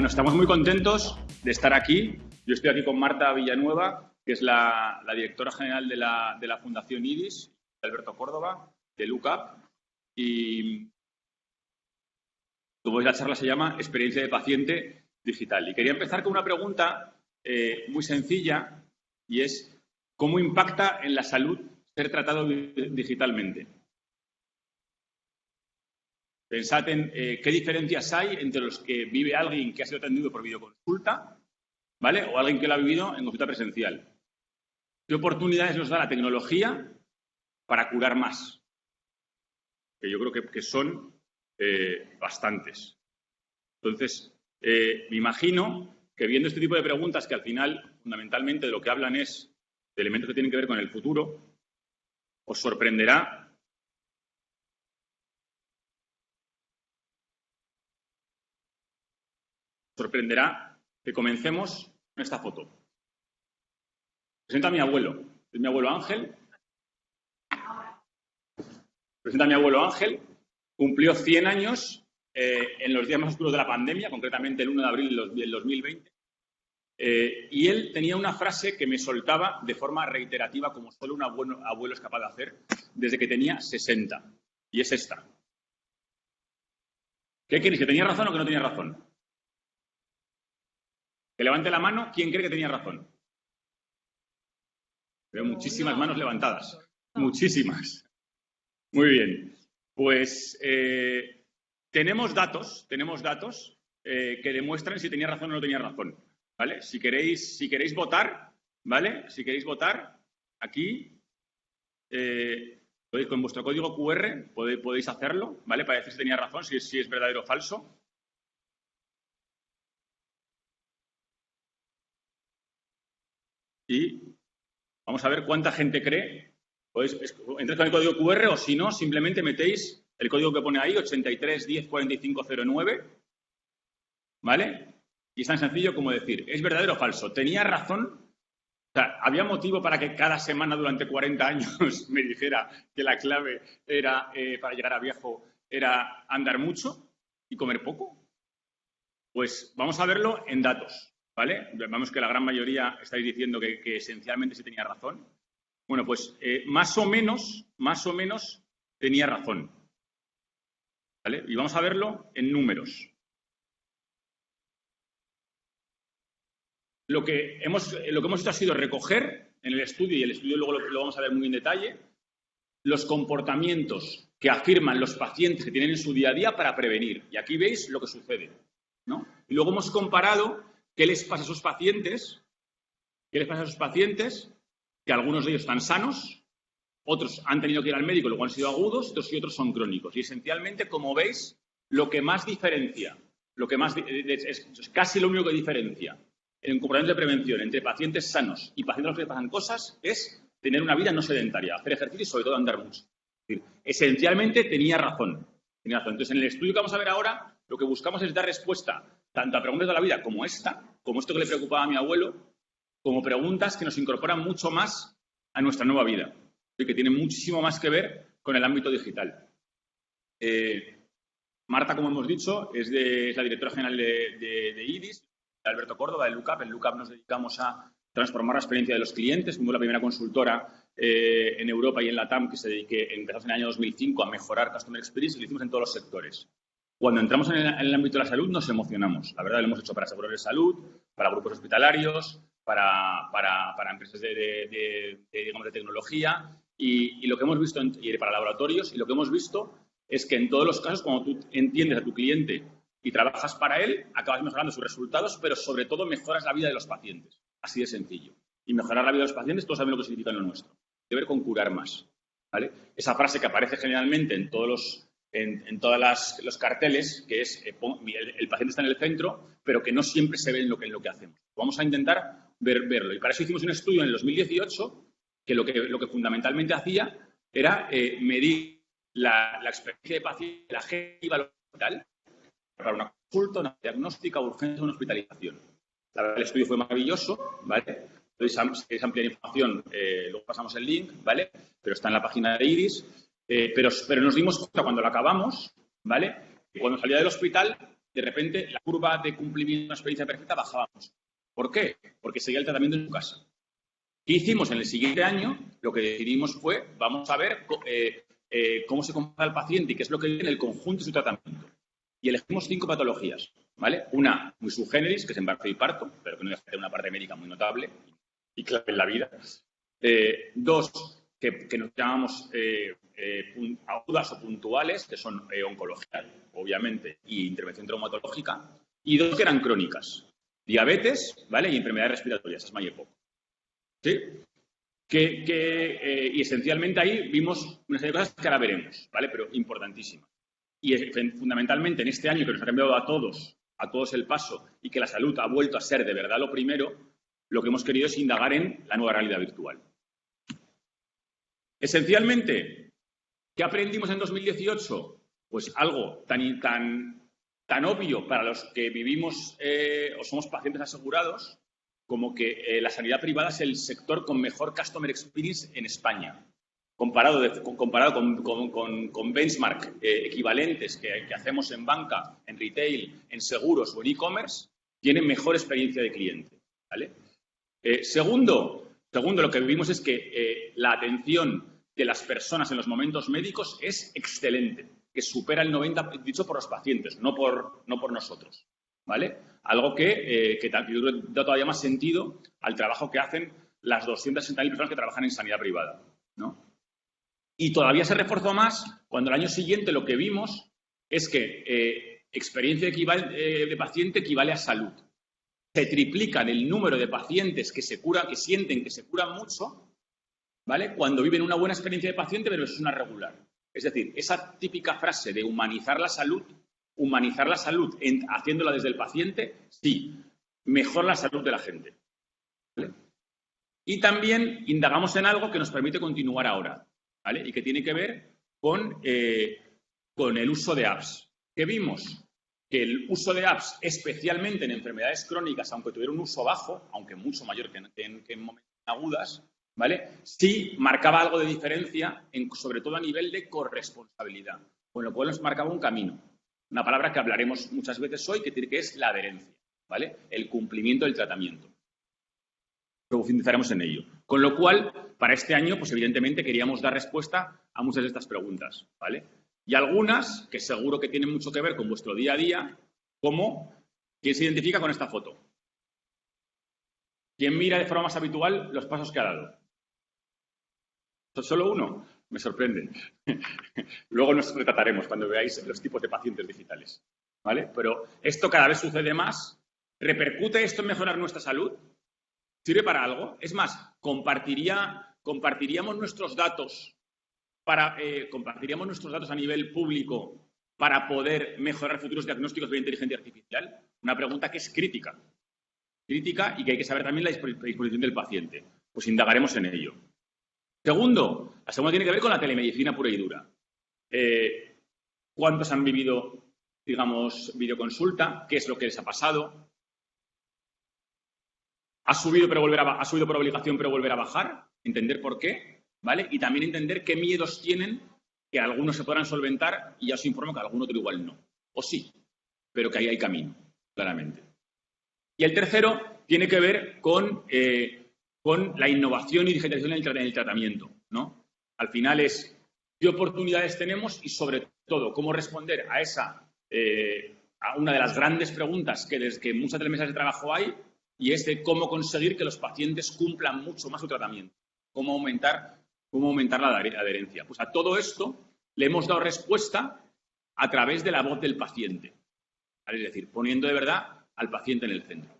Bueno, estamos muy contentos de estar aquí. Yo estoy aquí con Marta Villanueva, que es la directora general de la Fundación IDIS, Alberto Córdoba, de LookUp. Y como veis, la charla se llama Experiencia de paciente digital. Y quería empezar con una pregunta muy sencilla, y es ¿cómo impacta en la salud ser tratado digitalmente? Pensad en qué diferencias hay entre los que vive alguien que ha sido atendido por videoconsulta, ¿vale? O alguien que lo ha vivido en consulta presencial. ¿Qué oportunidades nos da la tecnología para curar más? Que yo creo que son bastantes. Entonces, me imagino que viendo este tipo de preguntas que al final, fundamentalmente, de lo que hablan es de elementos que tienen que ver con el futuro, os sorprenderá que comencemos con esta foto. Presenta a mi abuelo. Es mi abuelo Ángel. Presenta a mi abuelo Ángel. Cumplió 100 años en los días más oscuros de la pandemia, concretamente el 1 de abril del 2020. Y él tenía una frase que me soltaba de forma reiterativa, como solo un abuelo es capaz de hacer, desde que tenía 60. Y es esta. ¿Qué queréis? ¿Que tenía razón o que no tenía razón? Que levante la mano. ¿Quién cree que tenía razón? Veo muchísimas manos levantadas. Muchísimas. Muy bien. Pues tenemos datos que demuestran si tenía razón o no tenía razón. ¿Vale? Si queréis votar, ¿vale? Si queréis votar, aquí con vuestro código QR podéis hacerlo, ¿vale? Para decir si tenía razón, si es verdadero o falso. Y vamos a ver cuánta gente cree. Entréis con el código QR o si no, simplemente metéis el código que pone ahí, 83 10 45 09, ¿vale? Y es tan sencillo como decir, ¿es verdadero o falso? ¿Tenía razón? O sea, ¿había motivo para que cada semana durante 40 años me dijera que la clave era para llegar a viejo era andar mucho y comer poco? Pues vamos a verlo en datos, ¿vale? Vamos que la gran mayoría estáis diciendo que esencialmente sí tenía razón. Bueno, pues más o menos tenía razón, ¿vale? Y vamos a verlo en números. Lo que hemos hecho ha sido recoger en el estudio, y el estudio luego lo vamos a ver muy en detalle, los comportamientos que afirman los pacientes que tienen en su día a día para prevenir. Y aquí veis lo que sucede, ¿no? Y luego hemos comparado qué les pasa a esos pacientes, que algunos de ellos están sanos, otros han tenido que ir al médico, luego han sido agudos, y otros son crónicos. Y esencialmente, como veis, lo que más diferencia, es casi lo único que diferencia en comportamiento de prevención entre pacientes sanos y pacientes a los que les pasan cosas es tener una vida no sedentaria, hacer ejercicio y sobre todo andar mucho. Es decir, esencialmente tenía razón. Entonces, en el estudio que vamos a ver ahora, lo que buscamos es dar respuesta tanto a preguntas de la vida como esta, como esto que le preocupaba a mi abuelo, como preguntas que nos incorporan mucho más a nuestra nueva vida y que tienen muchísimo más que ver con el ámbito digital. Marta, como hemos dicho, es la directora general de IDIS, Alberto Córdoba, de LookUp. En LookUp nos dedicamos a transformar la experiencia de los clientes. Fuimos la primera consultora en Europa y en la TAM que empezamos en el año 2005 a mejorar Customer Experience y lo hicimos en todos los sectores. Cuando entramos en el ámbito de la salud nos emocionamos. La verdad, lo hemos hecho para seguros de salud, para grupos hospitalarios, para empresas de tecnología y lo que hemos visto y para laboratorios, y lo que hemos visto es que en todos los casos, cuando tú entiendes a tu cliente y trabajas para él, acabas mejorando sus resultados, pero sobre todo mejoras la vida de los pacientes. Así de sencillo. Y mejorar la vida de los pacientes, todos saben lo que significa en lo nuestro. Tiene que ver con curar más, ¿vale? Esa frase que aparece generalmente en todos los carteles, que es el paciente está en el centro, pero que no siempre se ve en lo que hacemos. Vamos a intentar verlo. Y para eso hicimos un estudio en el 2018 que lo que fundamentalmente hacía era medir la experiencia de paciente, la gente iba al hospital para una consulta, una diagnóstica, urgencia, una hospitalización. La verdad, el estudio fue maravilloso, ¿vale? Entonces, si queréis ampliar información, luego pasamos el link, ¿vale? Pero está en la página de IDIS. Pero nos dimos cuenta cuando lo acabamos, ¿vale? Que cuando salía del hospital, de repente la curva de cumplimiento de una experiencia perfecta bajaba mucho. ¿Por qué? Porque seguía el tratamiento en su casa. ¿Qué hicimos en el siguiente año? Lo que decidimos fue, vamos a ver cómo se compara el paciente y qué es lo que tiene el conjunto de su tratamiento. Y elegimos 5 patologías, ¿vale? Una muy subgéneris, que es embarazo y parto, pero que no deja de una parte médica muy notable y clave en la vida. 2, que nos llamamos agudas o puntuales, que son oncología, obviamente, y intervención traumatológica. Y 2 que eran crónicas, diabetes, ¿vale? Y enfermedades respiratorias, asma y EPOC. ¿Sí? Y esencialmente ahí vimos una serie de cosas que ahora veremos, ¿vale? Pero importantísimas. Y fundamentalmente en este año que nos ha cambiado a todos el paso y que la salud ha vuelto a ser de verdad lo primero, lo que hemos querido es indagar en la nueva realidad virtual. Esencialmente, ¿qué aprendimos en 2018? Pues algo tan obvio para los que vivimos o somos pacientes asegurados como que la sanidad privada es el sector con mejor customer experience en España. Comparado con benchmark equivalentes que hacemos en banca, en retail, en seguros o en e-commerce, tienen mejor experiencia de cliente, ¿vale? Segundo, lo que vimos es que la atención de las personas en los momentos médicos es excelente, que supera el 90%, dicho por los pacientes, no por nosotros, ¿vale? Algo que da todavía más sentido al trabajo que hacen las 260.000 personas que trabajan en sanidad privada, ¿no? Y todavía se reforzó más cuando el año siguiente lo que vimos es que experiencia de paciente equivale a salud. Se triplican el número de pacientes que sienten que se curan mucho, ¿vale? Cuando viven una buena experiencia de paciente versus una regular. Es decir, esa típica frase de humanizar la salud haciéndola desde el paciente, sí, mejora la salud de la gente, ¿vale? Y también indagamos en algo que nos permite continuar ahora, ¿vale? Y que tiene que ver con el uso de apps. ¿Qué vimos? Que el uso de apps, especialmente en enfermedades crónicas, aunque tuviera un uso bajo, aunque mucho mayor que en momentos agudas, ¿vale? Sí marcaba algo de diferencia, sobre todo a nivel de corresponsabilidad, con lo cual nos marcaba un camino. Una palabra que hablaremos muchas veces hoy, que es la adherencia, ¿vale? El cumplimiento del tratamiento. Profundizaremos en ello. Con lo cual, para este año, pues evidentemente queríamos dar respuesta a muchas de estas preguntas, ¿vale? Y algunas que seguro que tienen mucho que ver con vuestro día a día, como ¿quién se identifica con esta foto? ¿Quién mira de forma más habitual los pasos que ha dado? ¿Solo uno? Me sorprende. Luego nos retrataremos cuando veáis los tipos de pacientes digitales, ¿vale? Pero esto cada vez sucede más. ¿Repercute esto en mejorar nuestra salud? ¿Sirve para algo? Es más, compartiríamos nuestros datos a nivel público para poder mejorar futuros diagnósticos de inteligencia artificial. Una pregunta que es crítica y que hay que saber también la disposición del paciente. Pues indagaremos en ello. Segundo, la segunda tiene que ver con la telemedicina pura y dura. ¿Cuántos han vivido, digamos, videoconsulta? ¿Qué es lo que les ha pasado? ¿Ha subido por obligación pero volver a bajar? Entender por qué, ¿vale? Y también entender qué miedos tienen, que algunos se podrán solventar y ya os informo que algún otro igual no. O sí, pero que ahí hay camino, claramente. Y el tercero tiene que ver con la innovación y digitalización en el tratamiento, ¿no? Al final es qué oportunidades tenemos y, sobre todo, cómo responder a una de las grandes preguntas que muchas de las mesas de trabajo hay, y es de cómo conseguir que los pacientes cumplan mucho más su tratamiento, cómo aumentar la adherencia. Pues a todo esto le hemos dado respuesta a través de la voz del paciente, ¿vale? Es decir, poniendo de verdad al paciente en el centro.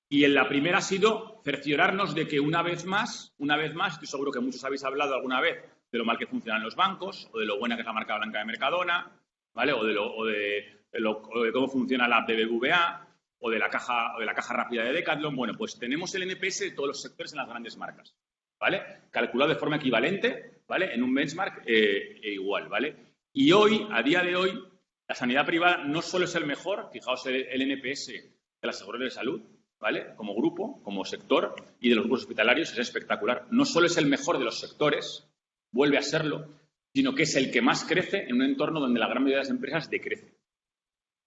Y en la primera ha sido cerciorarnos de que una vez más, estoy seguro que muchos habéis hablado alguna vez de lo mal que funcionan los bancos, o de lo buena que es la marca blanca de Mercadona, ¿vale? O de cómo funciona la app de BBVA, o de la caja rápida de Decathlon. Bueno, pues tenemos el NPS de todos los sectores en las grandes marcas, ¿vale? Calculado de forma equivalente, ¿vale? En un benchmark igual, ¿vale? Y hoy, a día de hoy, la sanidad privada no solo es el mejor, fijaos el NPS de las aseguradoras de salud, ¿vale? Como grupo, como sector, y de los grupos hospitalarios es espectacular. No solo es el mejor de los sectores, vuelve a serlo, sino que es el que más crece en un entorno donde la gran mayoría de las empresas decrece.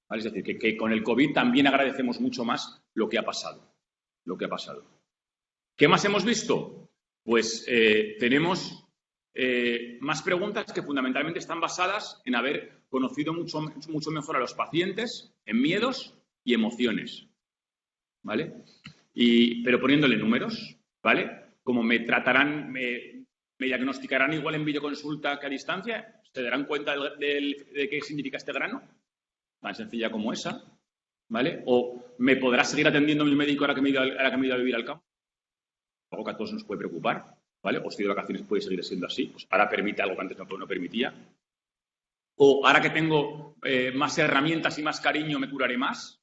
¿Vale? Es decir, que con el COVID también agradecemos mucho más lo que ha pasado. ¿Qué más hemos visto? Pues tenemos más preguntas que fundamentalmente están basadas en haber conocido mucho mejor a los pacientes en miedos y emociones, ¿vale? Pero poniéndole números, ¿vale? Como me tratarán, me diagnosticarán igual en videoconsulta que a distancia, ¿se darán cuenta de qué significa este grano? Tan sencilla como esa, ¿vale? O me podrá seguir atendiendo mi médico ahora que me he ido a vivir al campo. Algo que a todos nos puede preocupar, ¿vale? O si de vacaciones puede seguir siendo así, pues ahora permite algo que antes no permitía. O ahora que tengo más herramientas y más cariño, me curaré más.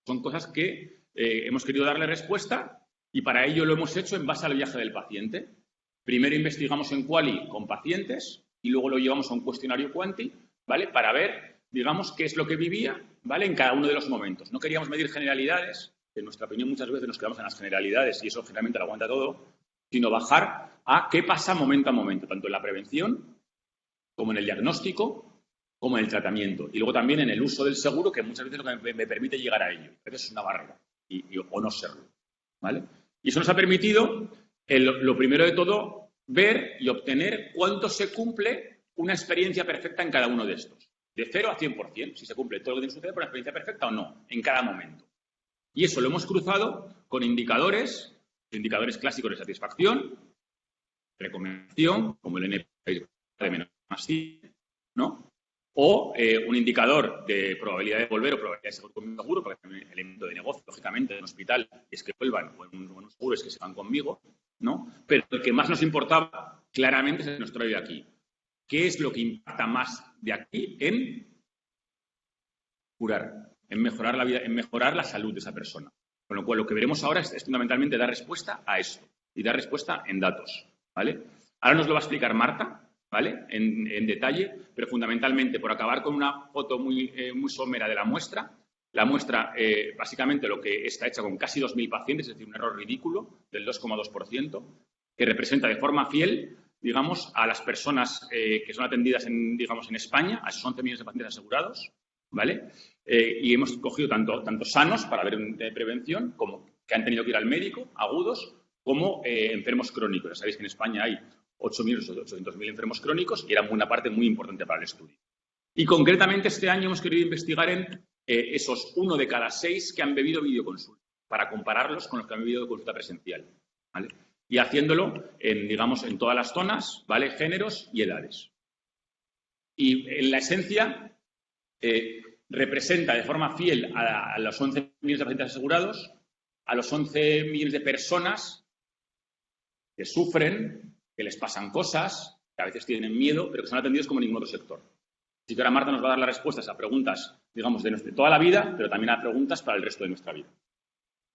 Son cosas que hemos querido darle respuesta y para ello lo hemos hecho en base al viaje del paciente. Primero investigamos en Quali con pacientes y luego lo llevamos a un cuestionario Quanti, ¿vale? Para ver, digamos, qué es lo que vivía, ¿vale? En cada uno de los momentos. No queríamos medir generalidades, que en nuestra opinión muchas veces nos quedamos en las generalidades y eso generalmente lo aguanta todo, sino bajar a qué pasa momento a momento, tanto en la prevención como en el diagnóstico, como en el tratamiento. Y luego también en el uso del seguro, que muchas veces lo que me permite llegar a ello. A veces es una barrera, o no serlo, ¿vale? Y eso nos ha permitido, lo primero de todo, ver y obtener cuánto se cumple una experiencia perfecta en cada uno de estos. De 0 a 100%, si se cumple todo lo que tiene que suceder por una experiencia perfecta o no, en cada momento. Y eso lo hemos cruzado con indicadores clásicos de satisfacción, recomendación, como el NPS de menos más 100, ¿no? O un indicador de probabilidad de volver o probabilidad de seguro, porque también el elemento de negocio, lógicamente, en un hospital es que vuelvan, o en un seguro es que se van conmigo, ¿no? Pero el que más nos importaba claramente es el que nos trae de aquí. ¿Qué es lo que impacta más de aquí en curar, en mejorar la vida, en mejorar la salud de esa persona? Con lo cual, lo que veremos ahora es fundamentalmente dar respuesta a esto y dar respuesta en datos, ¿vale? Ahora nos lo va a explicar Marta, ¿vale? En detalle, pero fundamentalmente por acabar con una foto muy somera de la muestra. La muestra, básicamente, lo que está hecha con casi 2.000 pacientes, es decir, un error ridículo del 2,2%, que representa de forma fiel, digamos, a las personas que son atendidas en España, a esos 11 millones de pacientes asegurados, ¿vale? Y hemos cogido tanto sanos para ver de prevención, como que han tenido que ir al médico, agudos, como enfermos crónicos. Ya sabéis que en España hay 8.800.000 enfermos crónicos y era una parte muy importante para el estudio. Y concretamente este año hemos querido investigar en esos 1 de cada 6 que han bebido videoconsulta, para compararlos con los que han bebido consulta presencial, ¿vale? Y haciéndolo en todas las zonas, ¿vale? Géneros y edades. Y en la esencia representa de forma fiel a los 11 millones de pacientes asegurados, a los 11 millones de personas que sufren, que les pasan cosas, que a veces tienen miedo, pero que son atendidos como ningún otro sector. Así que ahora Marta nos va a dar las respuestas a preguntas, digamos, de toda la vida, pero también a preguntas para el resto de nuestra vida.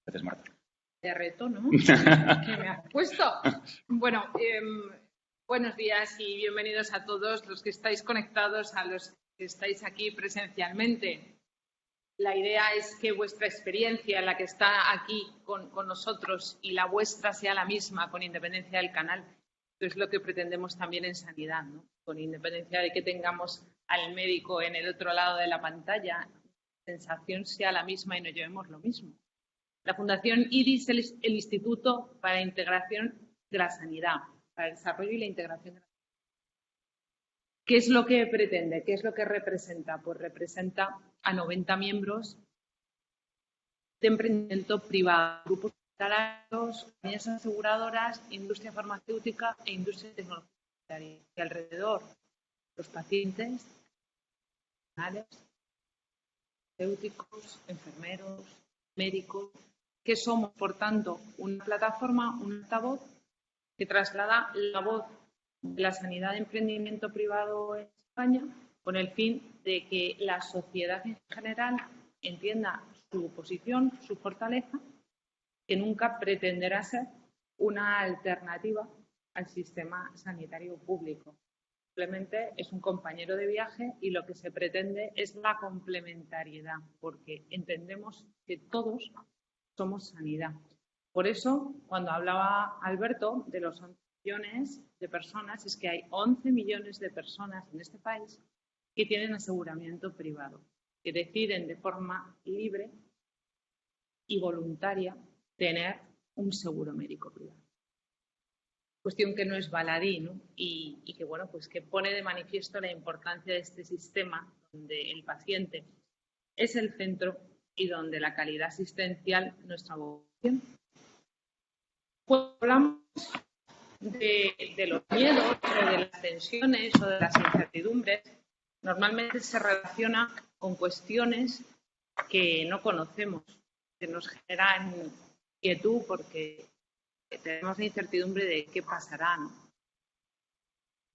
Gracias, Marta. De reto, ¿no? ¿Qué me has puesto? Bueno, buenos días y bienvenidos a todos los que estáis conectados, a los que estáis aquí presencialmente. La idea es que vuestra experiencia, la que está aquí con nosotros, y la vuestra sea la misma, con independencia del canal. Eso es lo que pretendemos también en sanidad, ¿no? Con independencia de que tengamos al médico en el otro lado de la pantalla, la sensación sea la misma y nos llevemos lo mismo. La Fundación IDIS es el Instituto para la Integración de la Sanidad, para el desarrollo y la integración de la sanidad. ¿Qué es lo que pretende? ¿Qué es lo que representa? Pues representa a 90 miembros de emprendimiento privado, grupos hospitalarios, compañías aseguradoras, industria farmacéutica e industria tecnológica. Y alrededor los pacientes, farmacéuticos, enfermeros, médicos, que somos, por tanto, una plataforma, un altavoz que traslada la voz de la sanidad de emprendimiento privado en España con el fin de que la sociedad en general entienda su posición, su fortaleza, que nunca pretenderá ser una alternativa al sistema sanitario público. Simplemente es un compañero de viaje y lo que se pretende es la complementariedad, porque entendemos que todos somos sanidad. Por eso, cuando hablaba Alberto de los millones de personas, es que hay 11 millones de personas en este país que tienen aseguramiento privado, que deciden de forma libre y voluntaria tener un seguro médico privado. Cuestión que no es baladí, ¿no? Y que, bueno, pues que pone de manifiesto la importancia de este sistema donde el paciente es el centro y donde la calidad asistencial nuestra vocación. Cuando hablamos de los miedos o de las tensiones o de las incertidumbres, normalmente se relaciona con cuestiones que no conocemos, que nos generan inquietud porque tenemos la incertidumbre de qué pasará, ¿no?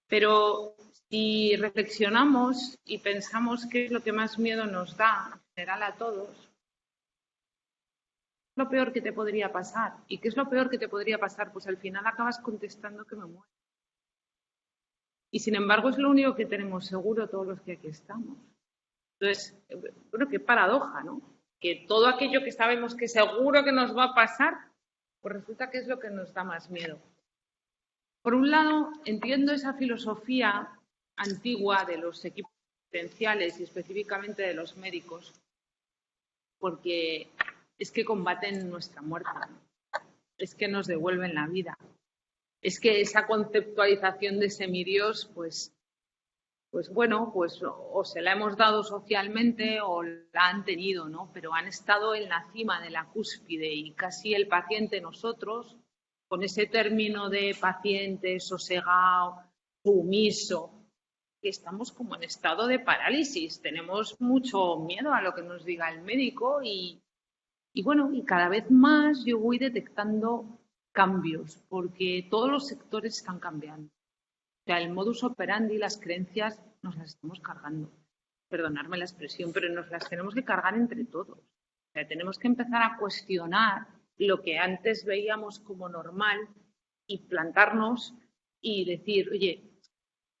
Pero si reflexionamos y pensamos qué es lo que más miedo nos da, en general a todos, ¿qué es lo peor que te podría pasar? ¿Y qué es lo peor que te podría pasar? Pues al final acabas contestando que me muero. Y sin embargo es lo único que tenemos seguro todos los que aquí estamos. Entonces, bueno, qué paradoja, ¿no? Que todo aquello que sabemos que seguro que nos va a pasar, pues resulta que es lo que nos da más miedo. Por un lado, entiendo esa filosofía antigua de los equipos asistenciales y específicamente de los médicos, porque es que combaten nuestra muerte, es que nos devuelven la vida, es que esa conceptualización de semidios, pues bueno, pues o se la hemos dado socialmente o la han tenido, ¿no? Pero han estado en la cima de la cúspide y casi el paciente, nosotros, con ese término de paciente sosegado, sumiso, que estamos como en estado de parálisis, tenemos mucho miedo a lo que nos diga el médico y bueno, y cada vez más yo voy detectando cambios, porque todos los sectores están cambiando. O sea, el modus operandi, las creencias, nos las estamos cargando. Perdonadme la expresión, pero nos las tenemos que cargar entre todos. O sea, tenemos que empezar a cuestionar lo que antes veíamos como normal y plantarnos y decir, oye,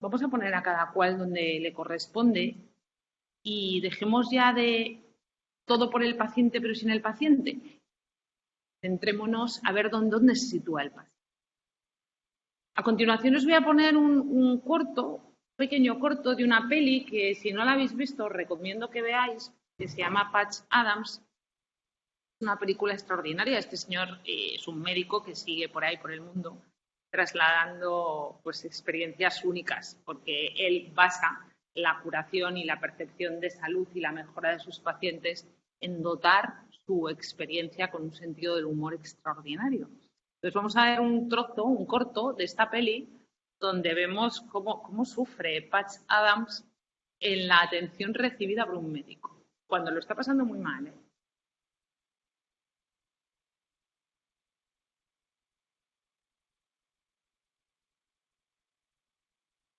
vamos a poner a cada cual donde le corresponde y dejemos ya de todo por el paciente pero sin el paciente. Centrémonos a ver dónde se sitúa el paciente. A continuación os voy a poner un pequeño corto de una peli que si no la habéis visto os recomiendo que veáis, que se llama Patch Adams. Es una película extraordinaria. Este señor es un médico que sigue por ahí, por el mundo, trasladando pues experiencias únicas, porque él basa la curación y la percepción de salud y la mejora de sus pacientes en dotar su experiencia con un sentido del humor extraordinario. Entonces vamos a ver un corto de esta peli donde vemos cómo sufre Patch Adams en la atención recibida por un médico, cuando lo está pasando muy mal, ¿eh?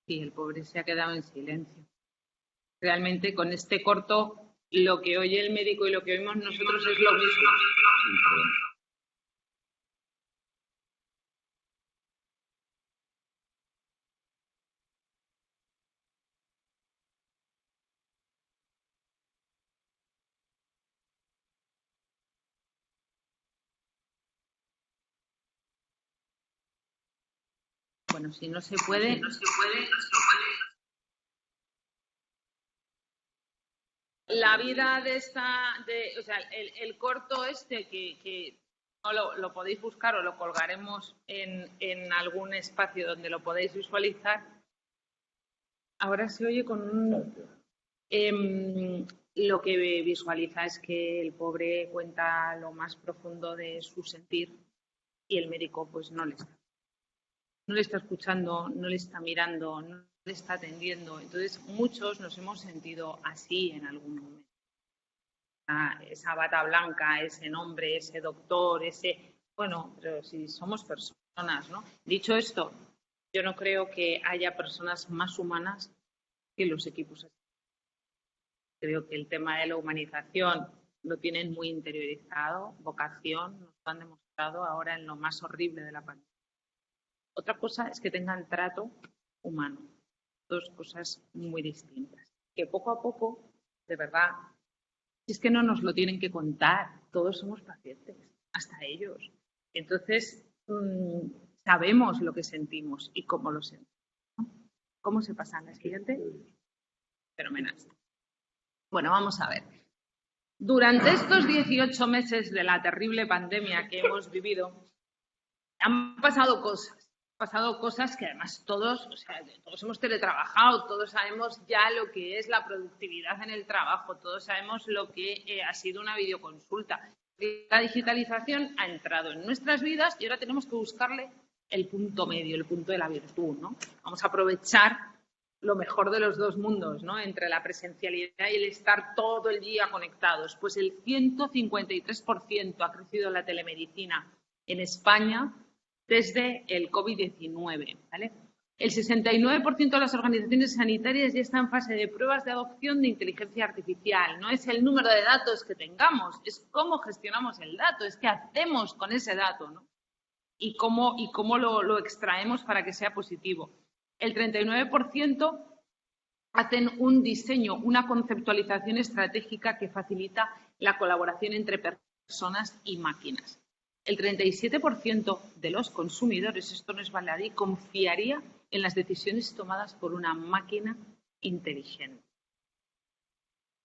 Sí, el pobre se ha quedado en silencio. Realmente con este corto lo que oye el médico y lo que oímos nosotros es lo mismo. Bueno, si no se puede, no se puede. La vida de o sea, el corto este que no lo podéis buscar o lo colgaremos en algún espacio donde lo podéis visualizar. Ahora se oye con lo que visualiza es que el pobre cuenta lo más profundo de su sentir y el médico pues no le está escuchando, no le está mirando, no le está atendiendo. Entonces muchos nos hemos sentido así en algún momento. Esa bata blanca, ese nombre, ese doctor, bueno, pero si somos personas, ¿no? Dicho esto, yo no creo que haya personas más humanas que los equipos. Creo que el tema de la humanización lo tienen muy interiorizado, vocación, nos lo han demostrado ahora en lo más horrible de la pandemia. Otra cosa es que tengan trato humano, dos cosas muy distintas, que poco a poco, de verdad, si es que no nos lo tienen que contar, todos somos pacientes, hasta ellos. Entonces, sabemos lo que sentimos y cómo lo sentimos, ¿no? ¿Cómo se pasa? ¿La siguiente? Fenomenal. Bueno, vamos a ver. Durante estos 18 meses de la terrible pandemia que hemos vivido, han pasado cosas. Han pasado cosas que además todos hemos teletrabajado, todos sabemos ya lo que es la productividad en el trabajo, todos sabemos lo que ha sido una videoconsulta. La digitalización ha entrado en nuestras vidas y ahora tenemos que buscarle el punto medio, el punto de la virtud, ¿no? Vamos a aprovechar lo mejor de los dos mundos, ¿no? Entre la presencialidad y el estar todo el día conectados. Pues el 153% ha crecido la telemedicina en España desde el COVID-19, ¿vale? El 69% de las organizaciones sanitarias ya está en fase de pruebas de adopción de inteligencia artificial. No es el número de datos que tengamos, es cómo gestionamos el dato, es qué hacemos con ese dato, ¿no? Y cómo lo extraemos para que sea positivo. El 39% hacen un diseño, una conceptualización estratégica que facilita la colaboración entre personas y máquinas. El 37% de los consumidores, esto no es baladí, confiaría en las decisiones tomadas por una máquina inteligente.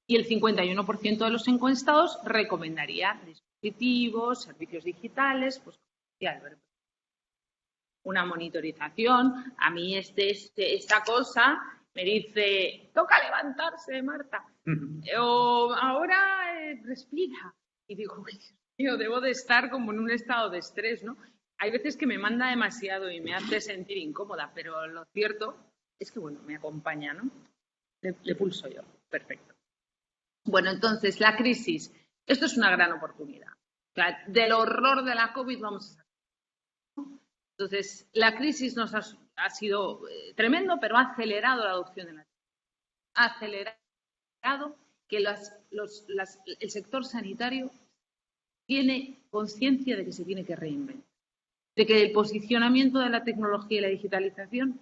Y el 51% de los encuestados recomendaría dispositivos, servicios digitales, pues una monitorización. A mí esta cosa me dice, toca levantarse, Marta, o ahora respira. Y digo, yo debo de estar como en un estado de estrés, ¿no? Hay veces que me manda demasiado y me hace sentir incómoda, pero lo cierto es que, bueno, me acompaña, ¿no? Le pulso yo, perfecto. Bueno, entonces, la crisis, esto es una gran oportunidad. O sea, del horror de la COVID vamos a salir. Entonces, la crisis nos ha sido tremendo, pero ha acelerado la adopción de la tecnología. Ha acelerado que el sector sanitario tiene conciencia de que se tiene que reinventar, de que el posicionamiento de la tecnología y la digitalización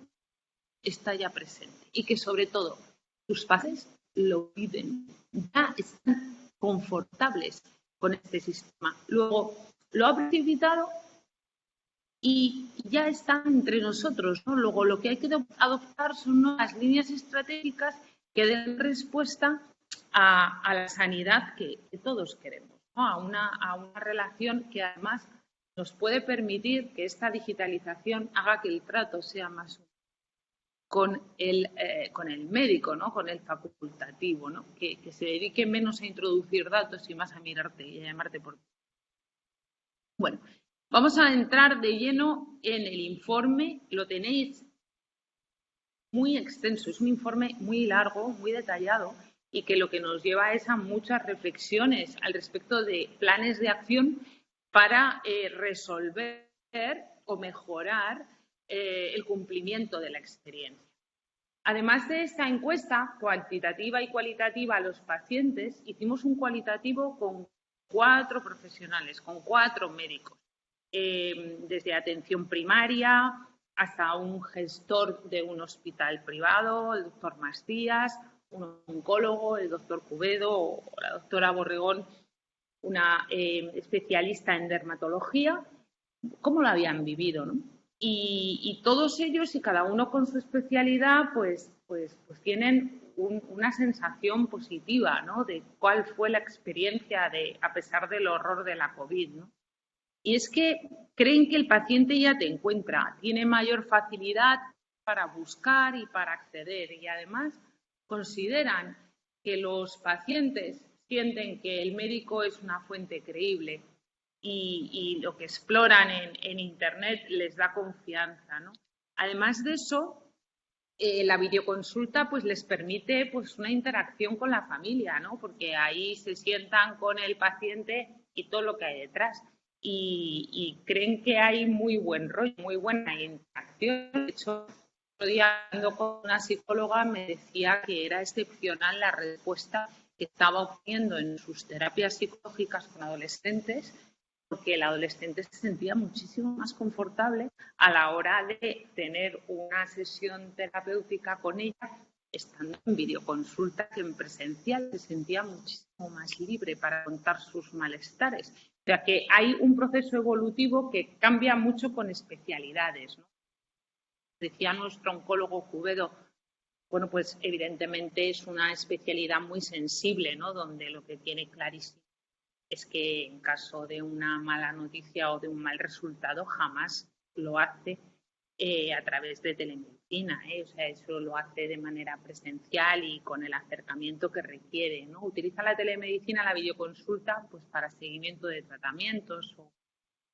está ya presente y que, sobre todo, sus pacientes lo piden, ya están confortables con este sistema. Luego, lo ha precipitado y ya está entre nosotros, ¿no? Luego, lo que hay que adoptar son nuevas líneas estratégicas que den respuesta a la sanidad que todos queremos, ¿no? A una relación que además nos puede permitir que esta digitalización haga que el trato sea más humano con el médico, ¿no? Con el facultativo, ¿no? Que se dedique menos a introducir datos y más a mirarte y a llamarte por ti. Bueno, vamos a entrar de lleno en el informe. Lo tenéis muy extenso, es un informe muy largo, muy detallado y que lo que nos lleva es a muchas reflexiones al respecto de planes de acción para resolver o mejorar el cumplimiento de la experiencia. Además de esta encuesta cuantitativa y cualitativa a los pacientes, hicimos un cualitativo con 4 profesionales, con 4 médicos, desde atención primaria hasta un gestor de un hospital privado, el doctor Mastías, un oncólogo, el doctor Cubedo o la doctora Borregón, una especialista en dermatología, cómo lo habían vivido, ¿no? Y todos ellos, y cada uno con su especialidad, pues tienen una sensación positiva, ¿no? De cuál fue la experiencia a pesar del horror de la COVID, ¿no? Y es que creen que el paciente ya te encuentra, tiene mayor facilidad para buscar y para acceder, y además consideran que los pacientes sienten que el médico es una fuente creíble y lo que exploran en Internet les da confianza, ¿no? Además de eso, la videoconsulta pues les permite pues una interacción con la familia, ¿no? Porque ahí se sientan con el paciente y todo lo que hay detrás. Y creen que hay muy buen rollo, muy buena interacción. De hecho, otro día hablando con una psicóloga me decía que era excepcional la respuesta que estaba obteniendo en sus terapias psicológicas con adolescentes, porque el adolescente se sentía muchísimo más confortable a la hora de tener una sesión terapéutica con ella, estando en videoconsulta que en presencial. Se sentía muchísimo más libre para contar sus malestares. O sea que hay un proceso evolutivo que cambia mucho con especialidades, ¿no? Decía nuestro oncólogo Cubedo, bueno, pues evidentemente es una especialidad muy sensible, ¿no? Donde lo que tiene clarísimo es que en caso de una mala noticia o de un mal resultado jamás lo hace a través de telemedicina, o sea, eso lo hace de manera presencial y con el acercamiento que requiere, ¿no? Utiliza la telemedicina, la videoconsulta, pues para seguimiento de tratamientos o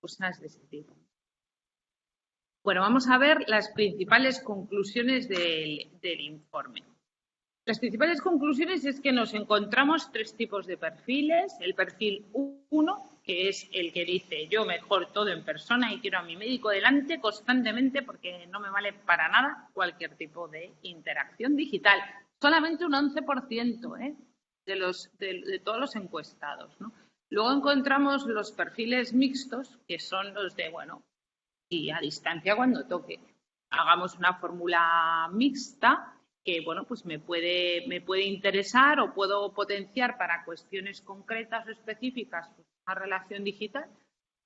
cosas de ese tipo. Bueno, vamos a ver las principales conclusiones del informe. Las principales conclusiones es que nos encontramos tres tipos de perfiles. El perfil 1, que es el que dice yo mejor todo en persona y quiero a mi médico delante constantemente porque no me vale para nada cualquier tipo de interacción digital. Solamente un 11% de todos los encuestados, ¿no? Luego encontramos los perfiles mixtos, que son los de, bueno, y a distancia cuando toque. Hagamos una fórmula mixta que, bueno, pues me puede interesar o puedo potenciar para cuestiones concretas o específicas, pues una relación digital,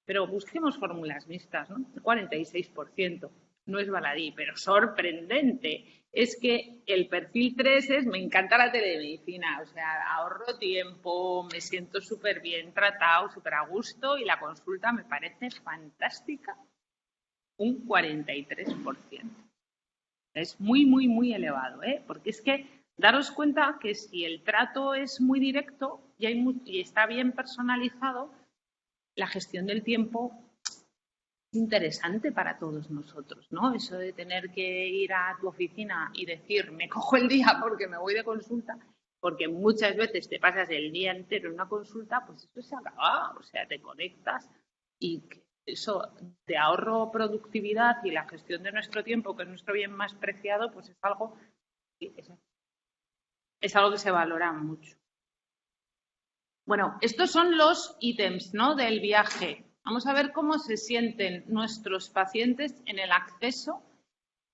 pero busquemos fórmulas mixtas, ¿no? El 46%. No es baladí, pero sorprendente. Es que el perfil 3 es, me encanta la telemedicina, o sea, ahorro tiempo, me siento súper bien tratado, súper a gusto y la consulta me parece fantástica. Un 43%. Es muy, muy, muy elevado, porque es que daros cuenta que si el trato es muy directo y está bien personalizado, la gestión del tiempo es interesante para todos nosotros, ¿no? Eso de tener que ir a tu oficina y decir, me cojo el día porque me voy de consulta, porque muchas veces te pasas el día entero en una consulta, pues eso se acaba, o sea, te conectas y eso de ahorro, productividad y la gestión de nuestro tiempo, que es nuestro bien más preciado, pues es algo que se valora mucho. Bueno, estos son los ítems, ¿no?, del viaje. Vamos a ver cómo se sienten nuestros pacientes en el acceso,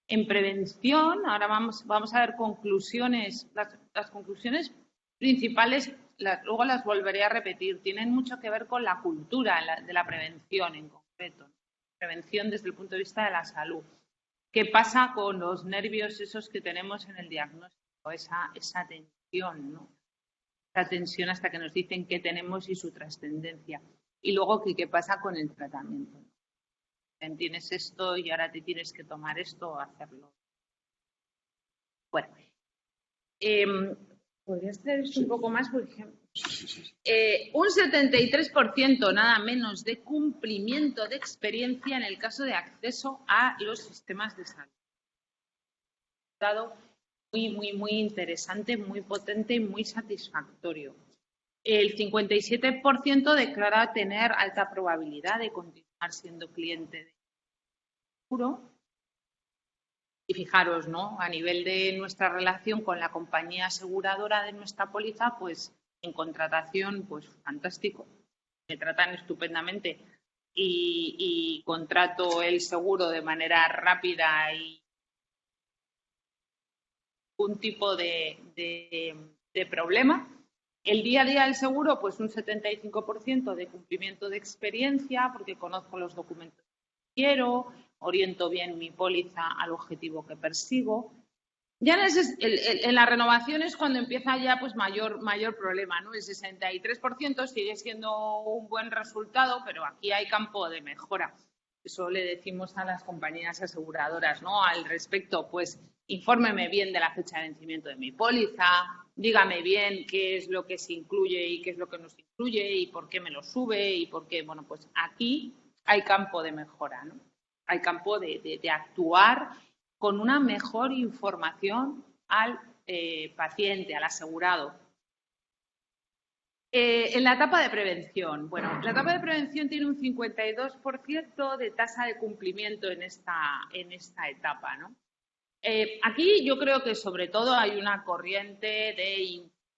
en prevención. Ahora vamos a ver conclusiones. Las conclusiones principales, luego las volveré a repetir, tienen mucho que ver con la cultura de la prevención en concreto. Prevención desde el punto de vista de la salud. ¿Qué pasa con los nervios esos que tenemos en el diagnóstico? Esa tensión, ¿no? Esa tensión hasta que nos dicen qué tenemos y su trascendencia. Y luego, ¿qué pasa con el tratamiento? Tienes esto y ahora te tienes que tomar esto o hacerlo. Bueno, ¿podrías traer esto un poco más, por ejemplo? Un 73%, nada menos, de cumplimiento de experiencia en el caso de acceso a los sistemas de salud. Muy, muy, muy interesante, muy potente y muy satisfactorio. El 57% declara tener alta probabilidad de continuar siendo cliente de seguro. Y fijaros, ¿no?, a nivel de nuestra relación con la compañía aseguradora de nuestra póliza, pues en contratación, pues fantástico. Me tratan estupendamente y contrato el seguro de manera rápida y un tipo de problema. El día a día del seguro, pues un 75% de cumplimiento de experiencia, porque conozco los documentos que quiero, oriento bien mi póliza al objetivo que persigo. Ya en las renovaciones cuando empieza ya pues mayor problema, ¿no? El 63% sigue siendo un buen resultado, pero aquí hay campo de mejora. Eso le decimos a las compañías aseguradoras, ¿no?, al respecto, pues infórmeme bien de la fecha de vencimiento de mi póliza, dígame bien qué es lo que se incluye y qué es lo que no se incluye y por qué me lo sube y por qué. Bueno, pues aquí hay campo de mejora, ¿no? Hay campo de actuar con una mejor información al paciente, al asegurado. En la etapa de prevención, bueno, la etapa de prevención tiene un 52% de tasa de cumplimiento en esta etapa, ¿no? Aquí yo creo que sobre todo hay una corriente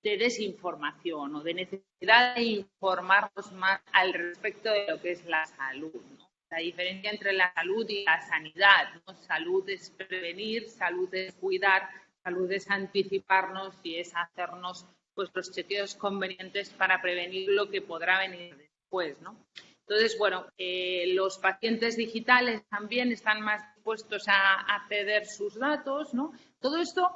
de desinformación o de necesidad de informarnos más al respecto de lo que es la salud, ¿no? La diferencia entre la salud y la sanidad, ¿no? Salud es prevenir, salud es cuidar, salud es anticiparnos y es hacernos pues los chequeos convenientes para prevenir lo que podrá venir después. después, ¿no? Entonces, bueno, los pacientes digitales también están más dispuestos a ceder sus datos, ¿no? Todo esto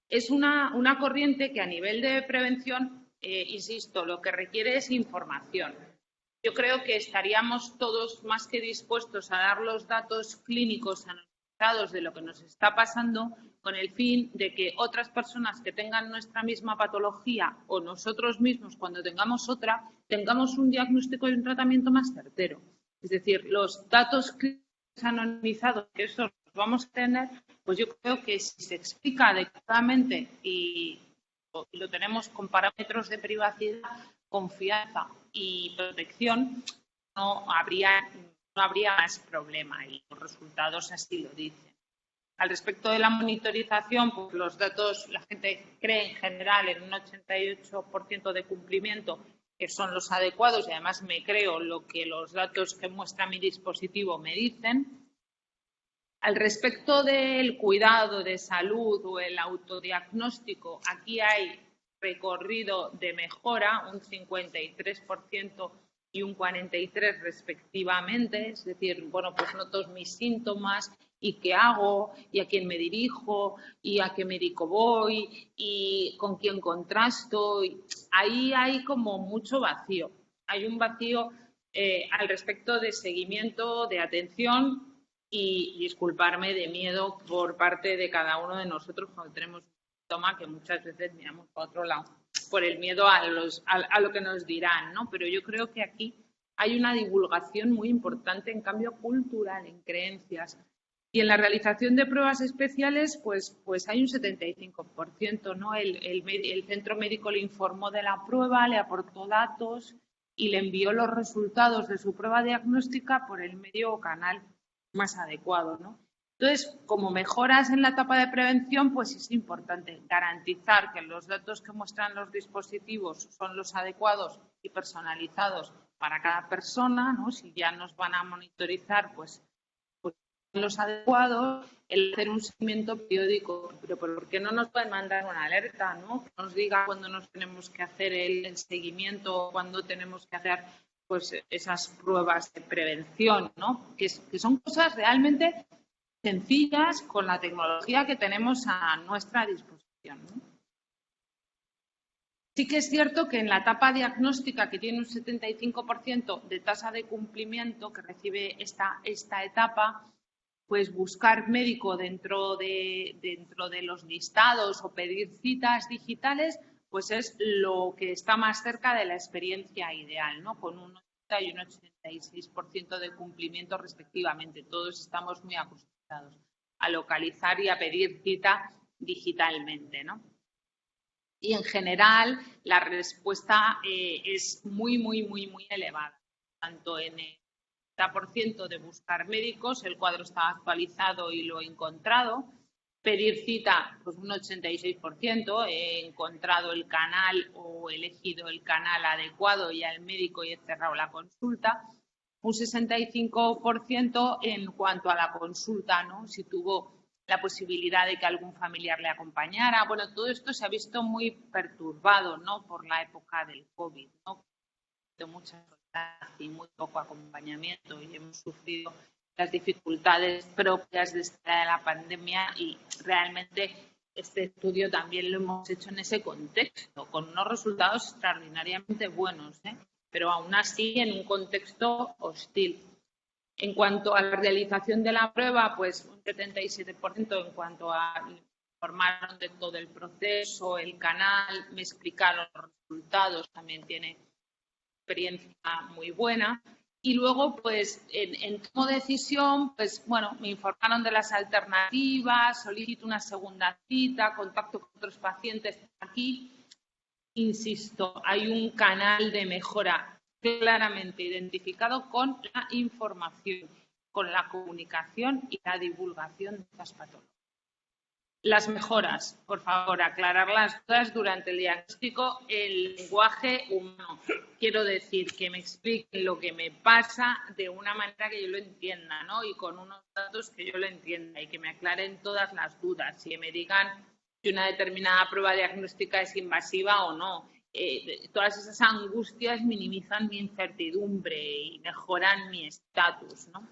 es una corriente que a nivel de prevención, insisto, lo que requiere es información. Yo creo que estaríamos todos más que dispuestos a dar los datos clínicos analizados de lo que nos está pasando con el fin de que otras personas que tengan nuestra misma patología o nosotros mismos cuando tengamos otra, tengamos un diagnóstico y un tratamiento más certero. Es decir, los datos clínicos analizados que estos vamos a tener, pues yo creo que si se explica adecuadamente y lo tenemos con parámetros de privacidad, confianza y protección, no habría más problema y los resultados así lo dicen. Al respecto de la monitorización, pues los datos, la gente cree en general en un 88% de cumplimiento que son los adecuados y además me creo lo que los datos que muestra mi dispositivo me dicen. Al respecto del cuidado de salud o el autodiagnóstico, aquí hay recorrido de mejora, un 53% y un 43% respectivamente, es decir, bueno, pues noto mis síntomas y qué hago y a quién me dirijo y a qué médico voy y con quién contrasto. Ahí hay como mucho vacío. Hay un vacío al respecto de seguimiento, de atención y disculparme de miedo por parte de cada uno de nosotros cuando tenemos un síntoma que muchas veces miramos para otro lado por el miedo a lo que nos dirán, ¿no? Pero yo creo que aquí hay una divulgación muy importante en cambio cultural, en creencias. Y en la realización de pruebas especiales, pues hay un 75%, ¿no? El centro médico le informó de la prueba, le aportó datos y le envió los resultados de su prueba diagnóstica por el medio o canal más adecuado, ¿no? Entonces, como mejoras en la etapa de prevención, pues es importante garantizar que los datos que muestran los dispositivos son los adecuados y personalizados para cada persona, ¿no? Si ya nos van a monitorizar, pues los adecuados, el hacer un seguimiento periódico, pero ¿por qué no nos pueden mandar una alerta, ¿no? Que nos diga cuándo nos tenemos que hacer el seguimiento, cuándo tenemos que hacer pues esas pruebas de prevención, ¿no? Que son cosas realmente sencillas con la tecnología que tenemos a nuestra disposición, ¿no? Sí que es cierto que en la etapa diagnóstica, que tiene un 75% de tasa de cumplimiento que recibe esta etapa, pues buscar médico dentro de los listados o pedir citas digitales, pues es lo que está más cerca de la experiencia ideal, ¿no? Con un 80 y un 86% de cumplimiento respectivamente. Todos estamos muy acostumbrados a localizar y a pedir cita digitalmente, ¿no? Y en general la respuesta es muy elevada, tanto en el 30% de buscar médicos, el cuadro está actualizado y lo he encontrado. Pedir cita, pues un 86%, he encontrado el canal o elegido el canal adecuado y al médico y he cerrado la consulta. Un 65% en cuanto a la consulta, ¿no? Si tuvo la posibilidad de que algún familiar le acompañara. Bueno, todo esto se ha visto muy perturbado, ¿no? Por la época del COVID, ¿no? De mucha y muy poco acompañamiento y hemos sufrido las dificultades propias de la pandemia y realmente este estudio también lo hemos hecho en ese contexto, con unos resultados extraordinariamente buenos, pero aún así en un contexto hostil. En cuanto a la realización de la prueba, pues un 77% en cuanto a me informaron de todo el proceso, el canal, me explicaron los resultados, también tiene experiencia muy buena. Y luego, pues, en tomo decisión, pues, bueno, me informaron de las alternativas, solicito una segunda cita, contacto con otros pacientes. Aquí, insisto, hay un canal de mejora claramente identificado con la información, con la comunicación y la divulgación de estas patologías. Las mejoras, por favor, aclarar las dudas durante el diagnóstico, el lenguaje humano. Quiero decir, que me expliquen lo que me pasa de una manera que yo lo entienda, ¿no? Y con unos datos que yo lo entienda y que me aclaren todas las dudas. Si me digan si una determinada prueba diagnóstica es invasiva o no, todas esas angustias minimizan mi incertidumbre y mejoran mi estatus, ¿no?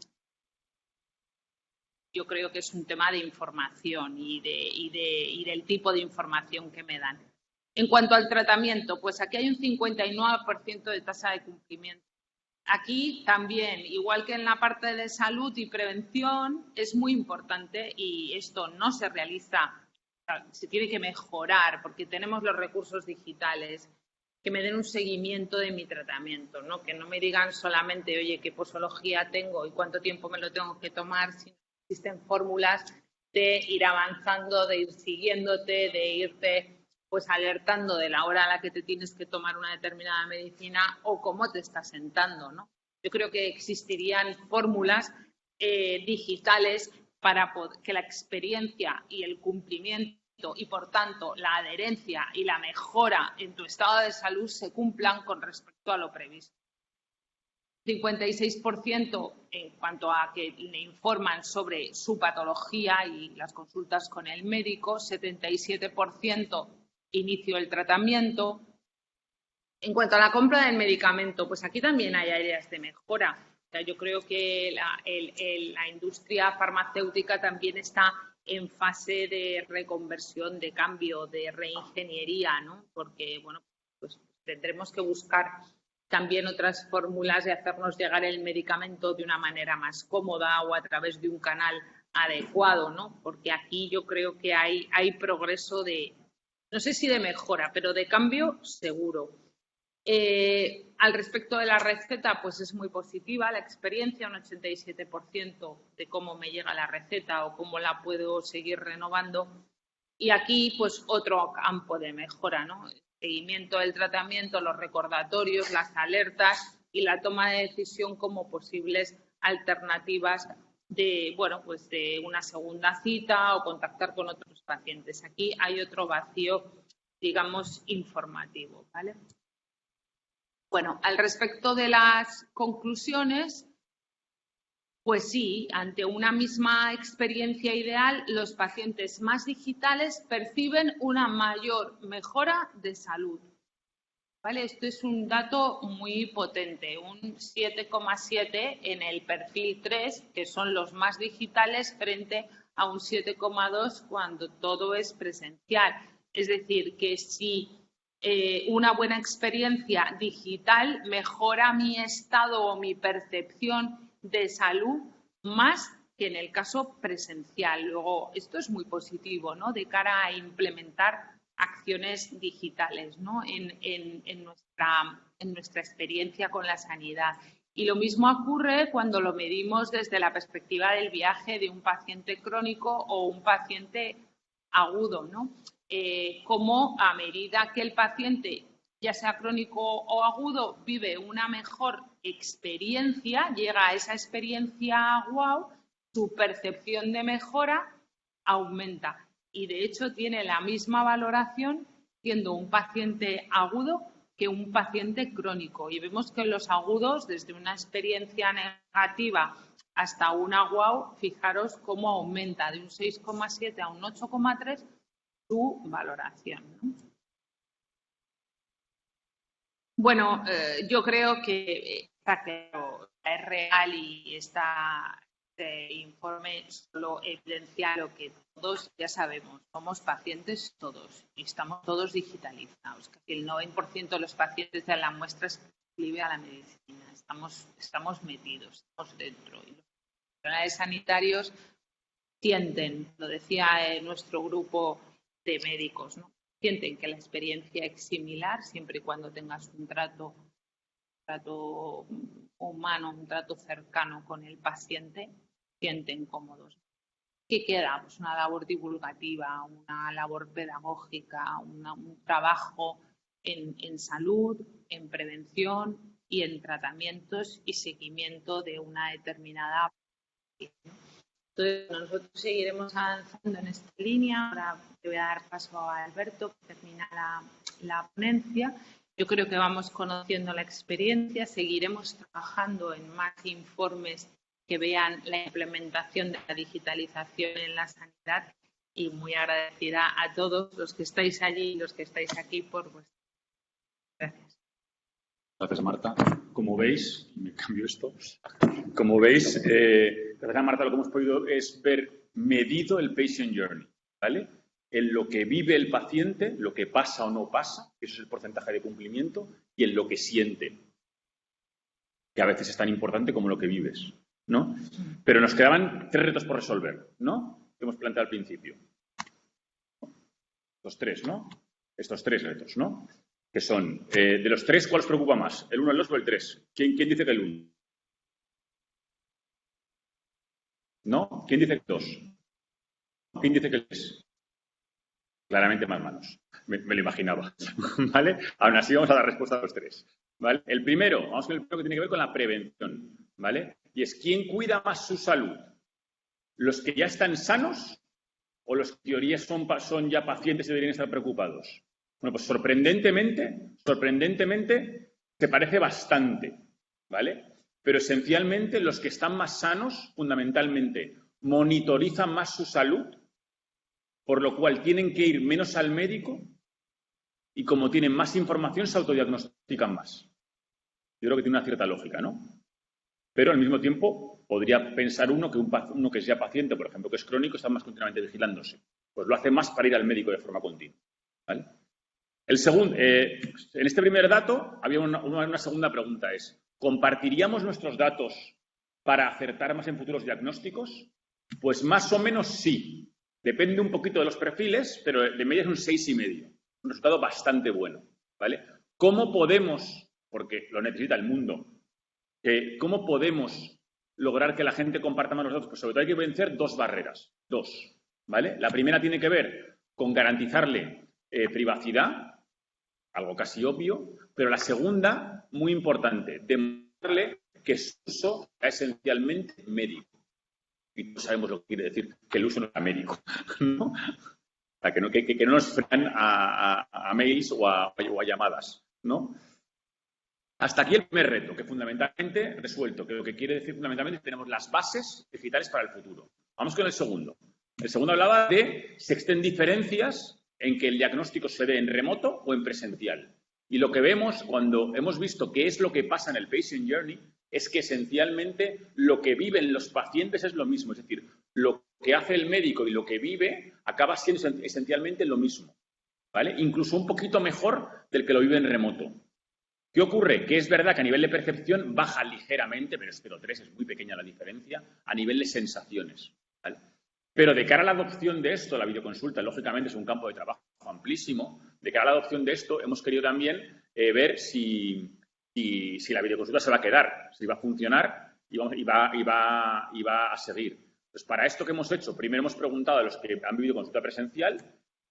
Yo creo que es un tema de información y del tipo de información que me dan. En cuanto al tratamiento, pues aquí hay un 59% de tasa de cumplimiento. Aquí también, igual que en la parte de salud y prevención, es muy importante y esto no se realiza, se tiene que mejorar porque tenemos los recursos digitales, que me den un seguimiento de mi tratamiento, ¿no? Que no me digan solamente, oye, qué posología tengo y cuánto tiempo me lo tengo que tomar, sino que existen fórmulas de ir avanzando, de ir siguiéndote, de irte pues alertando de la hora a la que te tienes que tomar una determinada medicina o cómo te estás sentando, ¿no? Yo creo que existirían fórmulas digitales para que la experiencia y el cumplimiento y, por tanto, la adherencia y la mejora en tu estado de salud se cumplan con respecto a lo previsto. 56% en cuanto a que le informan sobre su patología y las consultas con el médico, 77% inicio del tratamiento. En cuanto a la compra del medicamento, pues aquí también hay áreas de mejora. O sea, yo creo que la industria farmacéutica también está en fase de reconversión, de cambio, de reingeniería, ¿no? Porque, bueno, pues tendremos que buscar también otras fórmulas de hacernos llegar el medicamento de una manera más cómoda o a través de un canal adecuado, ¿no? Porque aquí yo creo que hay progreso de, no sé si de mejora, pero de cambio seguro. Al respecto de la receta, pues es muy positiva la experiencia, un 87% de cómo me llega la receta o cómo la puedo seguir renovando. Y aquí, pues otro campo de mejora, ¿no? El seguimiento del tratamiento, los recordatorios, las alertas y la toma de decisión como posibles alternativas de, bueno, pues de una segunda cita o contactar con otros pacientes. Aquí hay otro vacío, digamos, informativo, ¿vale? Bueno, al respecto de las conclusiones, pues sí, ante una misma experiencia ideal, los pacientes más digitales perciben una mayor mejora de salud. ¿Vale? Esto es un dato muy potente, un 7,7 en el perfil 3, que son los más digitales, frente a un 7,2 cuando todo es presencial. Es decir, que si una buena experiencia digital mejora mi estado o mi percepción de salud más que en el caso presencial. Luego, esto es muy positivo, ¿no? De cara a implementar acciones digitales, ¿no? en nuestra experiencia con la sanidad. Y lo mismo ocurre cuando lo medimos desde la perspectiva del viaje de un paciente crónico o un paciente agudo, ¿no? Cómo a medida que el paciente, ya sea crónico o agudo, vive una mejor experiencia, llega a esa experiencia wow, su percepción de mejora aumenta. Y de hecho tiene la misma valoración siendo un paciente agudo que un paciente crónico. Y vemos que en los agudos, desde una experiencia negativa hasta una wow, fijaros cómo aumenta de un 6,7 a un 8,3 su valoración, ¿no? Bueno, yo creo que está claro, es real y este informe solo evidencia lo que todos ya sabemos. Somos pacientes todos y estamos todos digitalizados. Casi el 90% de los pacientes de la muestra se prescribe a la medicina. Estamos metidos, estamos dentro. Y los profesionales sanitarios sienten, lo decía nuestro grupo de médicos, ¿no? Sienten que la experiencia es similar siempre y cuando tengas un trato humano, un trato cercano con el paciente, sienten cómodos. ¿Qué queda? Pues una labor divulgativa, una labor pedagógica, un trabajo en salud, en prevención y en tratamientos y seguimiento de una determinada. Entonces, nosotros seguiremos avanzando en esta línea. Ahora te voy a dar paso a Alberto, que termina la ponencia. Yo creo que vamos conociendo la experiencia, seguiremos trabajando en más informes que vean la implementación de la digitalización en la sanidad y muy agradecida a todos los que estáis allí y los que estáis aquí por vuestra Gracias. Gracias, Marta. Como veis, me cambio esto. Como veis, gracias a Marta, lo que hemos podido es ver medido el patient journey, ¿vale? En lo que vive el paciente, lo que pasa o no pasa, eso es el porcentaje de cumplimiento, y en lo que siente, que a veces es tan importante como lo que vives, ¿no? Pero nos quedaban 3 retos por resolver, ¿no? Que hemos planteado al principio. Los 3, ¿no? Estos 3 retos, ¿no? Que son, de los 3, ¿cuál os preocupa más? ¿El 1, el 2 o el 3? ¿Quién dice que el 1? ¿No? ¿Quién dice que el 2? ¿Quién dice que el 3? Claramente más manos. Me lo imaginaba. ¿Vale? Aún así vamos a dar respuesta a los 3. ¿Vale? El primero, vamos con el primero que tiene que ver con la prevención. ¿Vale? Y es, ¿quién cuida más su salud? ¿Los que ya están sanos o los que en teoría son ya pacientes y deberían estar preocupados? Bueno, pues sorprendentemente, se parece bastante, ¿vale? Pero esencialmente los que están más sanos, fundamentalmente, monitorizan más su salud, por lo cual tienen que ir menos al médico y como tienen más información se autodiagnostican más. Yo creo que tiene una cierta lógica, ¿no? Pero al mismo tiempo podría pensar uno que es ya paciente, por ejemplo, que es crónico, está más continuamente vigilándose. Pues lo hace más para ir al médico de forma continua, ¿vale? El segundo, en este primer dato había una segunda pregunta, es, ¿compartiríamos nuestros datos para acertar más en futuros diagnósticos? Pues más o menos sí. Depende un poquito de los perfiles, pero de media es un 6,5. Un resultado bastante bueno, ¿vale? ¿Cómo podemos, porque lo necesita el mundo, cómo podemos lograr que la gente comparta más los datos? Pues sobre todo hay que vencer 2 barreras. 2, ¿vale? La primera tiene que ver con garantizarle privacidad, algo casi obvio, pero la segunda, muy importante, demostrarle que su uso es esencialmente médico. Y no sabemos lo que quiere decir que el uso no es médico, ¿no? O sea, que no nos frenan a mails o a llamadas, ¿no? Hasta aquí el primer reto, que fundamentalmente resuelto, que lo que quiere decir fundamentalmente es que tenemos las bases digitales para el futuro. Vamos con el segundo. El segundo hablaba de si existen diferencias en que el diagnóstico se dé en remoto o en presencial. Y lo que vemos cuando hemos visto qué es lo que pasa en el patient journey es que esencialmente lo que viven los pacientes es lo mismo. Es decir, lo que hace el médico y lo que vive acaba siendo esencialmente lo mismo, ¿vale? Incluso un poquito mejor del que lo vive en remoto. ¿Qué ocurre? Que es verdad que a nivel de percepción baja ligeramente, pero es 0,3, es muy pequeña la diferencia, a nivel de sensaciones, ¿vale? Pero de cara a la adopción de esto, la videoconsulta, lógicamente, es un campo de trabajo amplísimo. De cara a la adopción de esto, hemos querido también ver si la videoconsulta se va a quedar, si va a funcionar y va a seguir. Pues para esto que hemos hecho, primero hemos preguntado a los que han vivido consulta presencial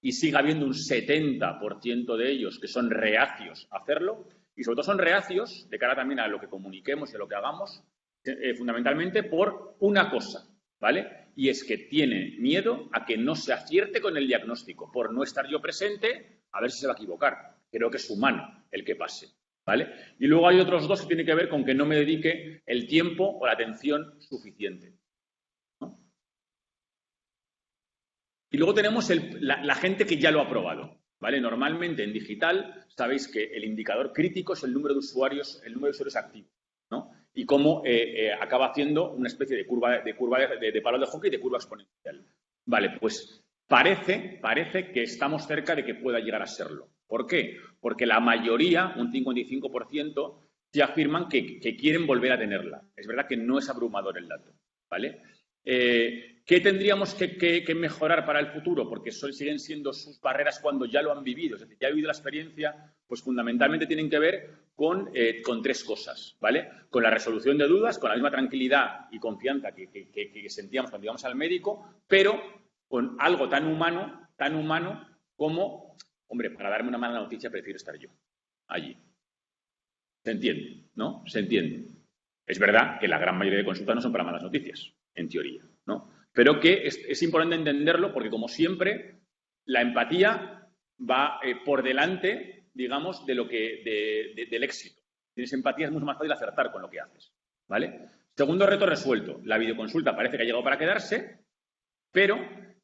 y sigue habiendo un 70% de ellos que son reacios a hacerlo y sobre todo son reacios de cara también a lo que comuniquemos y a lo que hagamos, fundamentalmente por una cosa, ¿vale? Y es que tiene miedo a que no se acierte con el diagnóstico. Por no estar yo presente, a ver si se va a equivocar. Creo que es humano el que pase, ¿vale? Y luego hay otros 2 que tienen que ver con que no me dedique el tiempo o la atención suficiente, ¿no? Y luego tenemos la gente que ya lo ha probado, ¿vale? Normalmente en digital sabéis que el indicador crítico es el número de usuarios activos, ¿no? Y cómo acaba haciendo una especie de curva de palo de hockey, de curva exponencial. Vale, pues parece que estamos cerca de que pueda llegar a serlo. ¿Por qué? Porque la mayoría, un 55%, ya afirman que quieren volver a tenerla. Es verdad que no es abrumador el dato, ¿vale? ¿Qué tendríamos que mejorar para el futuro? Porque siguen siendo sus barreras cuando ya lo han vivido. Es decir, ya han vivido la experiencia, pues fundamentalmente tienen que ver con 3 cosas, ¿vale? Con la resolución de dudas, con la misma tranquilidad y confianza que sentíamos cuando íbamos al médico, pero con algo tan humano como, hombre, para darme una mala noticia prefiero estar yo allí. ¿Se entiende? ¿No? Se entiende. Es verdad que la gran mayoría de consultas no son para malas noticias, en teoría, ¿no? Pero que es importante entenderlo porque, como siempre, la empatía va por delante, digamos, del éxito. Si tienes empatía es mucho más fácil acertar con lo que haces, ¿vale? Segundo reto resuelto. La videoconsulta parece que ha llegado para quedarse, pero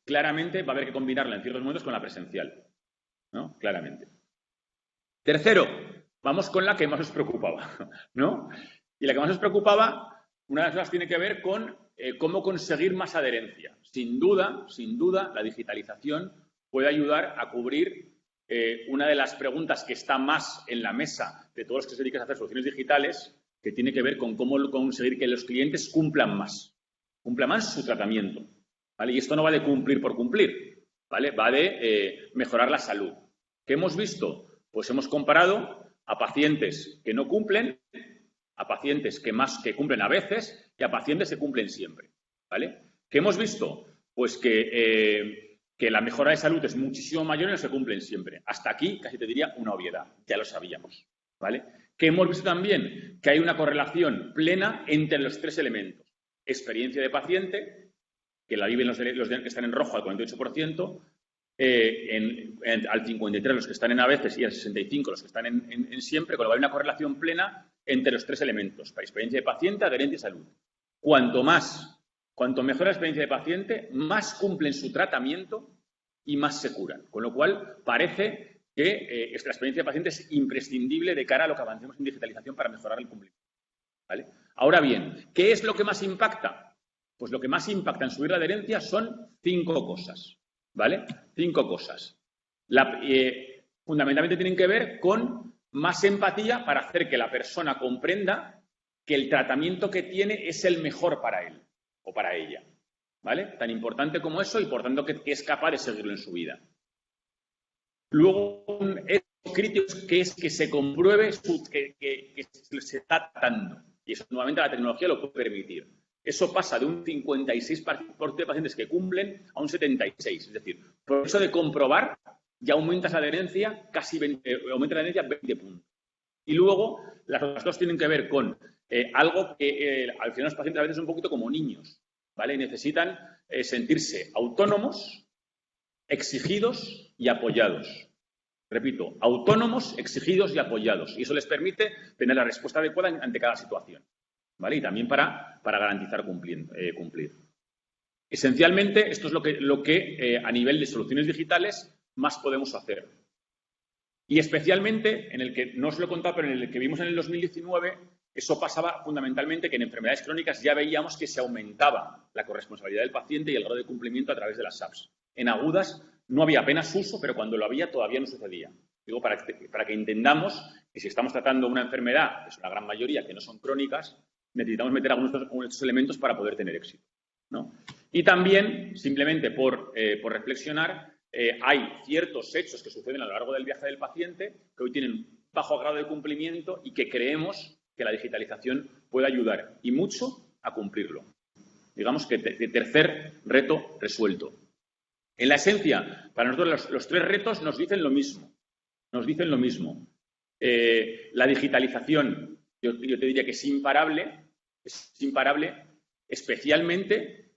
claramente va a haber que combinarla en ciertos momentos con la presencial, ¿no? Claramente. Tercero, Vamos con la que más os preocupaba, ¿no? Y la que más os preocupaba, una de las cosas tiene que ver con cómo conseguir más adherencia. Sin duda, la digitalización puede ayudar a cubrir una de las preguntas que está más en la mesa de todos los que se dedican a hacer soluciones digitales, que tiene que ver con cómo conseguir que los clientes cumplan más su tratamiento, ¿vale? Y esto no va de cumplir por cumplir, ¿vale? Va de mejorar la salud. ¿Qué hemos visto? Pues hemos comparado a pacientes que no cumplen, a pacientes que cumplen a veces y a pacientes que cumplen siempre, ¿vale? ¿Qué hemos visto? Pues que la mejora de salud es muchísimo mayor en los que cumplen siempre. Hasta aquí casi te diría una obviedad, ya lo sabíamos, ¿vale? ¿Qué hemos visto también? Que hay una correlación plena entre los tres elementos. Experiencia de paciente, que la viven los que están en rojo al 48%, al 53% los que están en a veces y al 65% los que están en siempre, con lo cual hay una correlación plena entre los tres elementos, para experiencia de paciente, adherencia y salud. Cuanto mejor la experiencia de paciente, más cumplen su tratamiento y más se curan. Con lo cual, parece que la experiencia de paciente es imprescindible de cara a lo que avancemos en digitalización para mejorar el cumplimiento, ¿vale? Ahora bien, ¿qué es lo que más impacta? Pues lo que más impacta en subir la adherencia son 5 cosas, ¿vale? 5 cosas. Fundamentalmente tienen que ver con más empatía para hacer que la persona comprenda que el tratamiento que tiene es el mejor para él o para ella, ¿vale? Tan importante como eso y por tanto que es capaz de seguirlo en su vida. Luego, un hecho crítico que es que se compruebe que se está tratando. Y eso nuevamente la tecnología lo puede permitir. Eso pasa de un 56% de pacientes que cumplen a un 76%. Es decir, por eso de comprobar ya aumentas la adherencia aumenta la adherencia 20 puntos. Y luego las otras dos tienen que ver con algo que al final los pacientes a veces son un poquito como niños, ¿vale? Y necesitan sentirse autónomos, exigidos y apoyados. Repito, autónomos, exigidos y apoyados. Y eso les permite tener la respuesta adecuada ante cada situación, ¿vale? Y también para garantizar cumplir. Esencialmente, esto es lo que a nivel de soluciones digitales más podemos hacer. Y especialmente, en el que no os lo he contado, pero en el que vimos en el 2019, eso pasaba fundamentalmente que en enfermedades crónicas ya veíamos que se aumentaba la corresponsabilidad del paciente y el grado de cumplimiento a través de las SAPs. En agudas no había apenas uso, pero cuando lo había todavía no sucedía. Digo, para que entendamos que si estamos tratando una enfermedad, que es una gran mayoría que no son crónicas, necesitamos meter algunos de estos elementos para poder tener éxito, ¿no? Y también, simplemente por reflexionar, hay ciertos hechos que suceden a lo largo del viaje del paciente que hoy tienen bajo grado de cumplimiento y que creemos que la digitalización puede ayudar y mucho a cumplirlo. Digamos que tercer reto resuelto. En la esencia, para nosotros los tres retos nos dicen lo mismo. La digitalización, yo te diría que es imparable, especialmente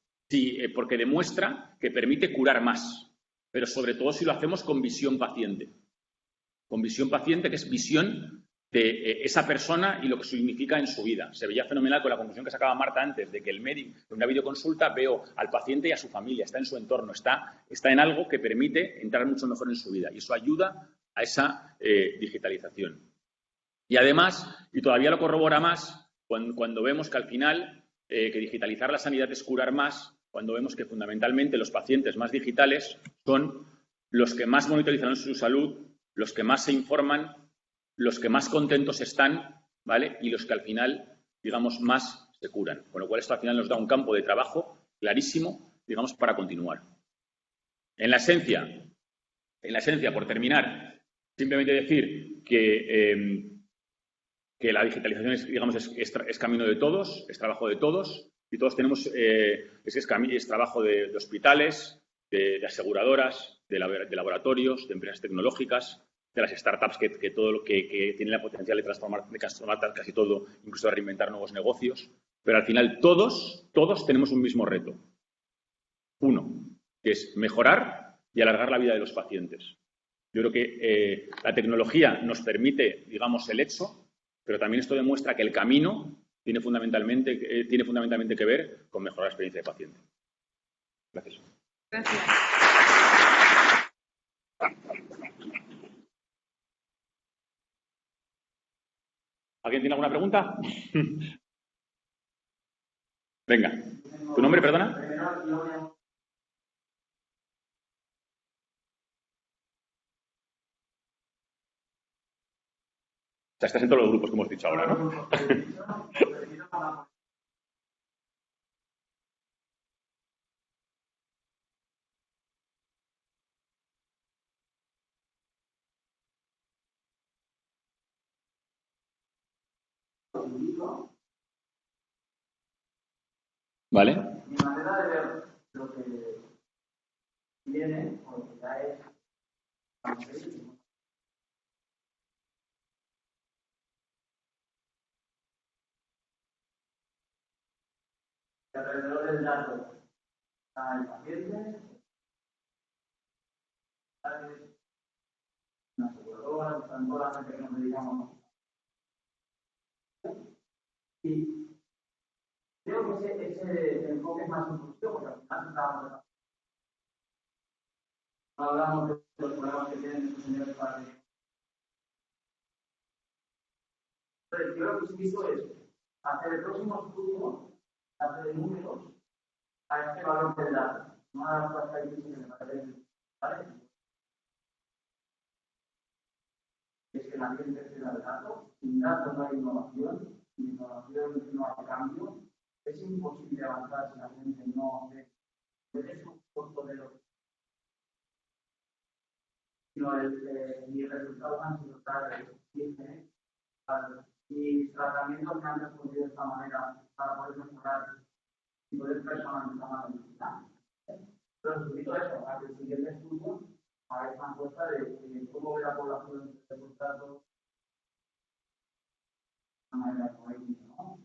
porque demuestra que permite curar más, pero sobre todo si lo hacemos con visión paciente. Con visión paciente, que es visión de esa persona y lo que significa en su vida. Se veía fenomenal con la conclusión que sacaba Marta antes, de que el médico, en una videoconsulta, veo al paciente y a su familia, está en su entorno, está en algo que permite entrar mucho mejor en su vida. Y eso ayuda a esa digitalización. Y además, y todavía lo corrobora más, cuando vemos que al final que digitalizar la sanidad es curar más, cuando vemos que fundamentalmente los pacientes más digitales son los que más monitorizan su salud, los que más se informan, los que más contentos están, ¿vale? Y los que al final, digamos, más se curan. Con lo cual esto al final nos da un campo de trabajo clarísimo, digamos, para continuar. En la esencia, por terminar, simplemente decir que la digitalización es camino de todos, es trabajo de todos, y todos tenemos es trabajo de hospitales, de aseguradoras, de laboratorios, de empresas tecnológicas, de las startups que tienen la potencial de transformar casi todo, incluso de reinventar nuevos negocios. Pero al final todos tenemos un mismo reto. Uno, que es mejorar y alargar la vida de los pacientes. Yo creo que la tecnología nos permite, digamos, el hecho, pero también esto demuestra que el camino tiene fundamentalmente que ver con mejorar la experiencia de paciente. Gracias. Gracias. ¿Alguien tiene alguna pregunta? Venga. ¿Tu nombre, perdona? O sea, estás en todos los grupos que hemos dicho ahora, ¿no? ¿Vale? Mi manera de ver lo que viene, o lo que ya es, que alrededor del dato está el paciente, una aseguradora, están toda la gente que nos dedicamos. Y creo que ese enfoque es más inclusivo, porque al final hablamos de los problemas que tienen estos señores para que... Entonces, yo lo que utilizo es hacer el próximo estudio, hacer de números a este valor del dato, no a las características que me parecen, ¿vale? Es que la gente gestiona el dato, sin datos no hay innovación, sin innovación no hay cambio, es imposible avanzar si la gente no ve su costo de los... sino mis resultados han sido tales, mis tratamientos me han respondido de esta manera para poder mejorar y poder personalizar la medicina. Entonces, invito a eso, a que el siguiente estudio haga esta encuesta de cómo ve la población de resultados de una manera correcta, ¿no?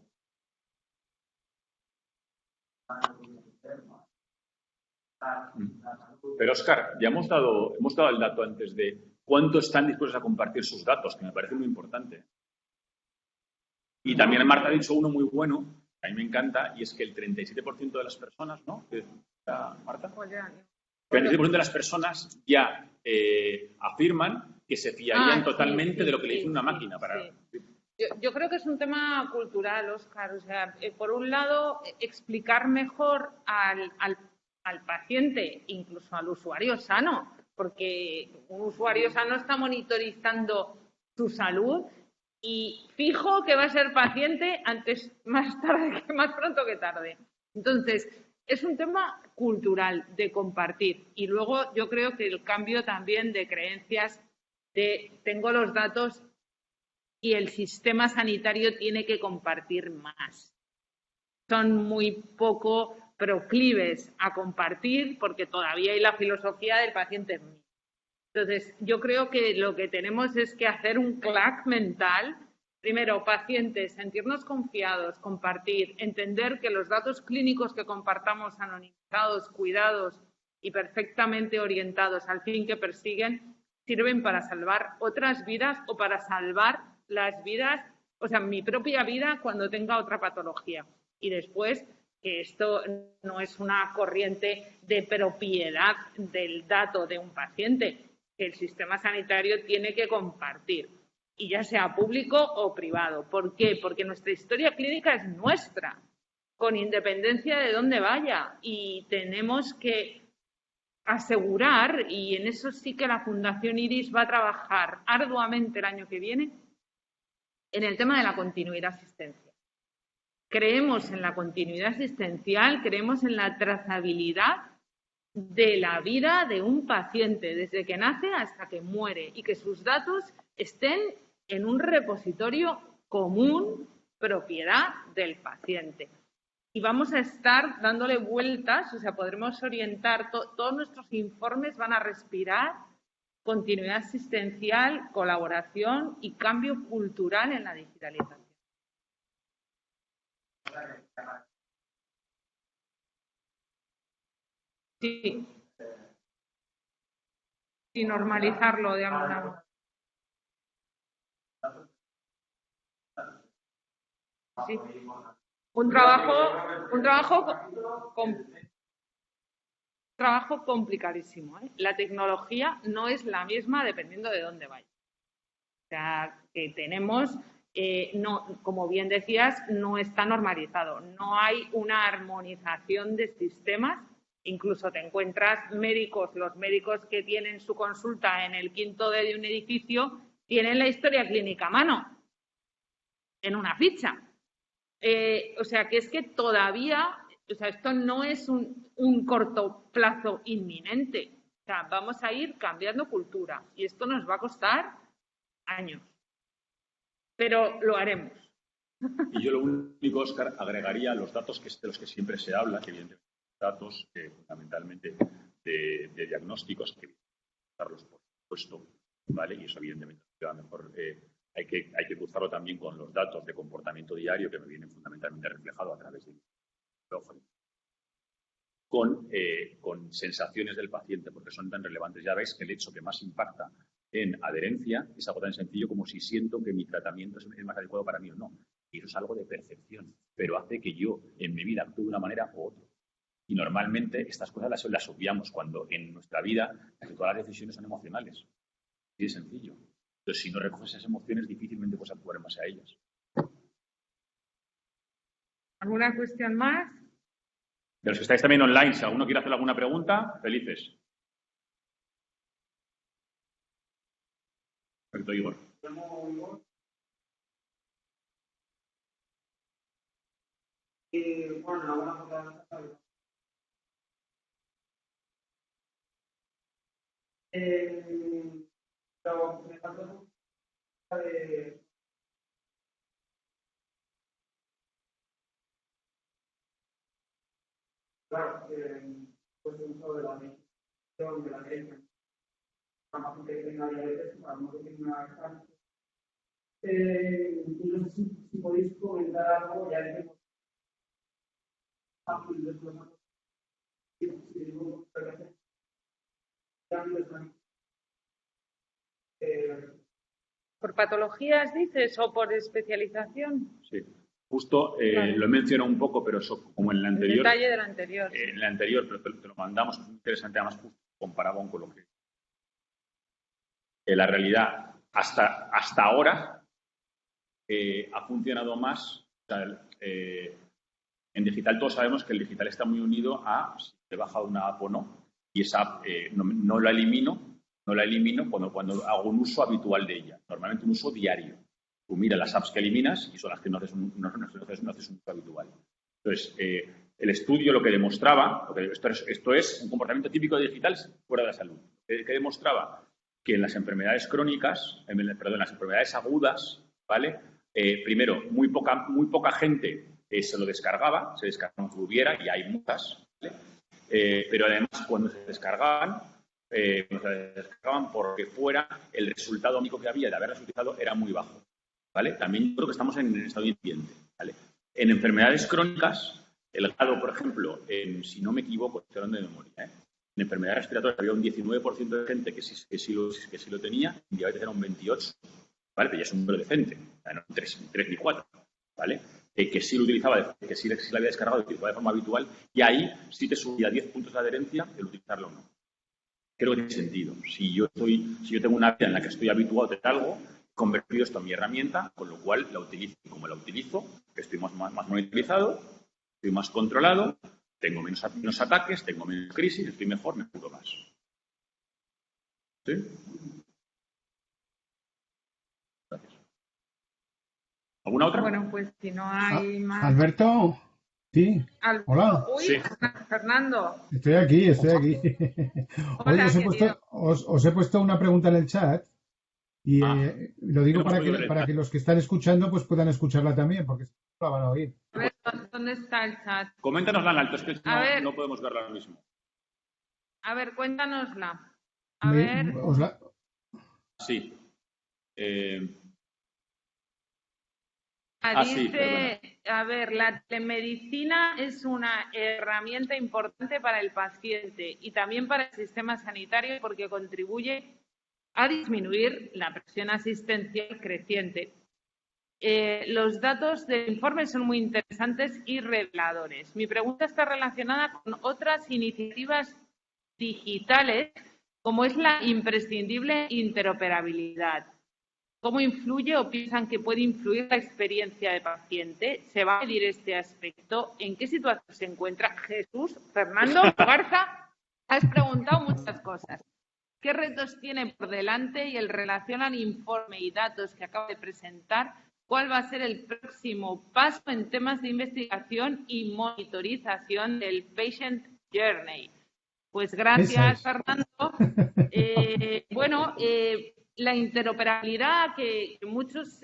Pero, Óscar, ya hemos dado el dato antes de cuánto están dispuestos a compartir sus datos, que me parece muy importante. Y también Marta ha dicho uno muy bueno, que a mí me encanta, y es que el 37% de las personas, ¿no? ¿Marta? 37% de las personas ya afirman que se fiarían totalmente de lo que le dice una máquina. Yo creo que es un tema cultural, Óscar. O sea, por un lado, explicar mejor al paciente, incluso al usuario sano, porque un usuario sano está monitorizando su salud y fijo que va a ser paciente más pronto que tarde. Entonces, es un tema cultural de compartir. Y luego yo creo que el cambio también de creencias de tengo los datos y el sistema sanitario tiene que compartir más. Son muy poco proclives a compartir porque todavía hay la filosofía del paciente mío. Entonces, yo creo que lo que tenemos es que hacer un clac mental. Primero, pacientes, sentirnos confiados, compartir, entender que los datos clínicos que compartamos anonimizados, cuidados y perfectamente orientados al fin que persiguen, sirven para salvar otras vidas o para salvar las vidas, o sea, mi propia vida cuando tenga otra patología. Y después, que esto no es una corriente de propiedad del dato de un paciente, que el sistema sanitario tiene que compartir, y ya sea público o privado. ¿Por qué? Porque nuestra historia clínica es nuestra, con independencia de dónde vaya, y tenemos que asegurar, y en eso sí que la Fundación IRIS va a trabajar arduamente el año que viene, en el tema de la continuidad asistencial. Creemos en la continuidad asistencial, creemos en la trazabilidad de la vida de un paciente, desde que nace hasta que muere, y que sus datos estén en un repositorio común, propiedad del paciente. Y vamos a estar dándole vueltas, o sea, podremos orientar, todos nuestros informes van a respirar continuidad asistencial, colaboración y cambio cultural en la digitalización. Sí. Y normalizarlo de alguna manera. Sí. Un trabajo complicadísimo, ¿eh? La tecnología no es la misma dependiendo de dónde vaya. O sea, que tenemos no, como bien decías, no está normalizado. No hay una armonización de sistemas. Incluso te encuentras médicos, los médicos que tienen su consulta en el quinto D de un edificio, tienen la historia clínica a mano, en una ficha. O sea, que es que todavía, o sea, esto no es un corto plazo inminente. O sea, vamos a ir cambiando cultura y esto nos va a costar años. Pero lo haremos. Y yo lo único, Óscar, agregaría los datos de los que siempre se habla, que evidentemente datos fundamentalmente de diagnósticos, que cruzarlos por supuesto, ¿vale? Y eso evidentemente a lo mejor hay que cruzarlo también con los datos de comportamiento diario que me vienen fundamentalmente reflejados a través de con sensaciones del paciente, porque son tan relevantes. Ya veis que el hecho que más impacta en adherencia es algo tan sencillo como si siento que mi tratamiento es más adecuado para mí o no. Y eso es algo de percepción, pero hace que yo en mi vida actúe de una manera u otra. Y normalmente estas cosas las obviamos cuando en nuestra vida casi todas las decisiones son emocionales. Así de sencillo. Entonces, si no recoges esas emociones, difícilmente puedes actuar en base a ellas. ¿Alguna cuestión más? De los que estáis también online, si alguno quiere hacer alguna pregunta, felices. Perfecto, Igor. Bueno, alguna cosa. Pero me falta de claro, pues el uso de la medición, de la ley, para paciente que tenga diabetes, para no que tenga cáncer. Y no sé si podéis comentar algo, ya que fácil de ¿Por patologías dices o por especialización? Sí, justo vale. Lo he mencionado un poco, pero eso, como en el anterior. El detalle del anterior. En el anterior, pero te lo mandamos, es muy interesante, además justo comparado con lo que la realidad hasta ahora ha funcionado más. O sea, en digital todos sabemos que el digital está muy unido a si he bajado una app o no, y esa app no la elimino cuando hago un uso habitual de ella, normalmente un uso diario. Tú miras las apps que eliminas y son las que no haces un uso habitual. Entonces, el estudio lo que demostraba, esto es un comportamiento típico de digital fuera de la salud, que demostraba que en las enfermedades crónicas, en las enfermedades agudas, ¿vale? Primero, muy poca gente se lo descargaba, se descargaban que hubiera, y hay muchas, ¿vale? Pero además cuando se descargaban porque fuera el resultado único que había de haberlas utilizado era muy bajo, ¿vale? También creo que estamos en el estado incipiente, ¿vale? En enfermedades crónicas, el grado, por ejemplo, si no me equivoco, estoy hablando de memoria, en enfermedades respiratorias había un 19% de gente que sí lo tenía, en diabetes era un 28%, ¿vale? Pero ya es un número decente, no 3 ni 4, ¿vale? Que sí lo utilizaba, que sí la había descargado y lo utilizaba de forma habitual, y ahí sí te subía 10 puntos de adherencia el utilizarlo o no. Creo que tiene sentido. Si yo tengo una vida en la que estoy habituado a tener algo, he convertido esto en mi herramienta, con lo cual la utilizo. Y como la utilizo, estoy más monitorizado, estoy más controlado, tengo menos ataques, tengo menos crisis, estoy mejor, me curo más. ¿Sí? Gracias. ¿Alguna otra? Bueno, pues si no hay más... Alberto, sí. Hola. Uy, sí. Fernando. Estoy aquí. Hola, oye, os he puesto una pregunta en el chat y lo digo para que los que están escuchando pues puedan escucharla también, porque la van a oír. A ver, ¿dónde está el chat? Coméntanosla en alto, es que no podemos verla ahora mismo. A ver, cuéntanosla. A ver. Sí. Dice, a ver, la telemedicina es una herramienta importante para el paciente y también para el sistema sanitario porque contribuye a disminuir la presión asistencial creciente. Los datos del informe son muy interesantes y reveladores. Mi pregunta está relacionada con otras iniciativas digitales, como es la imprescindible interoperabilidad. ¿Cómo influye o piensan que puede influir la experiencia de paciente? ¿Se va a medir este aspecto? ¿En qué situación se encuentra? Jesús, Fernando, Garza, has preguntado muchas cosas. ¿Qué retos tiene por delante y en relación al informe y datos que acaba de presentar? ¿Cuál va a ser el próximo paso en temas de investigación y monitorización del Patient Journey? Pues gracias, Fernando. La interoperabilidad, que muchos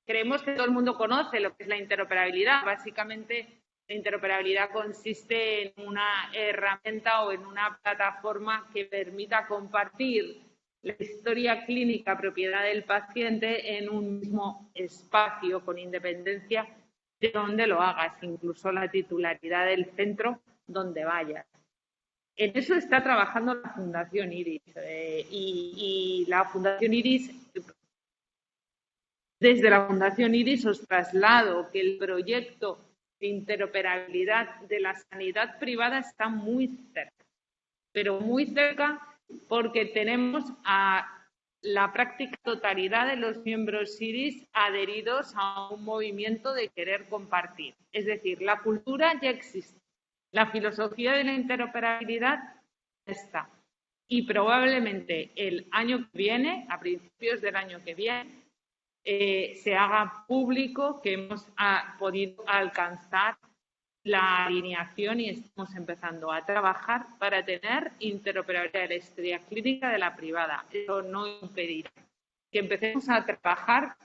creemos que todo el mundo conoce lo que es la interoperabilidad. Básicamente, la interoperabilidad consiste en una herramienta o en una plataforma que permita compartir la historia clínica propiedad del paciente en un mismo espacio, con independencia de dónde lo hagas, incluso la titularidad del centro donde vayas. En eso está trabajando la Fundación IRIS y la Fundación IRIS, desde la Fundación IRIS os traslado que el proyecto de interoperabilidad de la sanidad privada está muy cerca, pero muy cerca porque tenemos a la práctica totalidad de los miembros IRIS adheridos a un movimiento de querer compartir. Es decir, la cultura ya existe. La filosofía de la interoperabilidad está. Y probablemente el año que viene, a principios del año que viene, se haga público que hemos podido alcanzar la alineación y estamos empezando a trabajar para tener interoperabilidad de la historia clínica de la privada. Eso no impedirá que empecemos a trabajar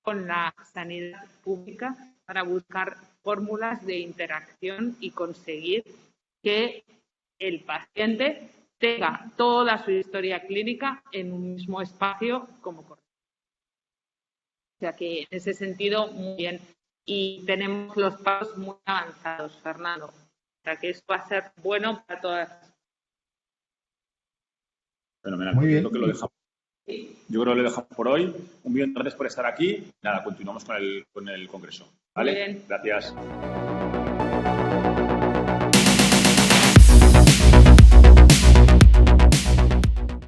con la sanidad pública para buscar fórmulas de interacción y conseguir que el paciente tenga toda su historia clínica en un mismo espacio como corresponde. O sea que en ese sentido, muy bien. Y tenemos los pasos muy avanzados, Fernando. O sea que eso va a ser bueno para todas. Fenomenal. Muy bien. Yo creo que lo dejamos por hoy. Un millón de gracias por estar aquí. Nada, continuamos con el congreso. ¿Vale? Muy bien. Gracias.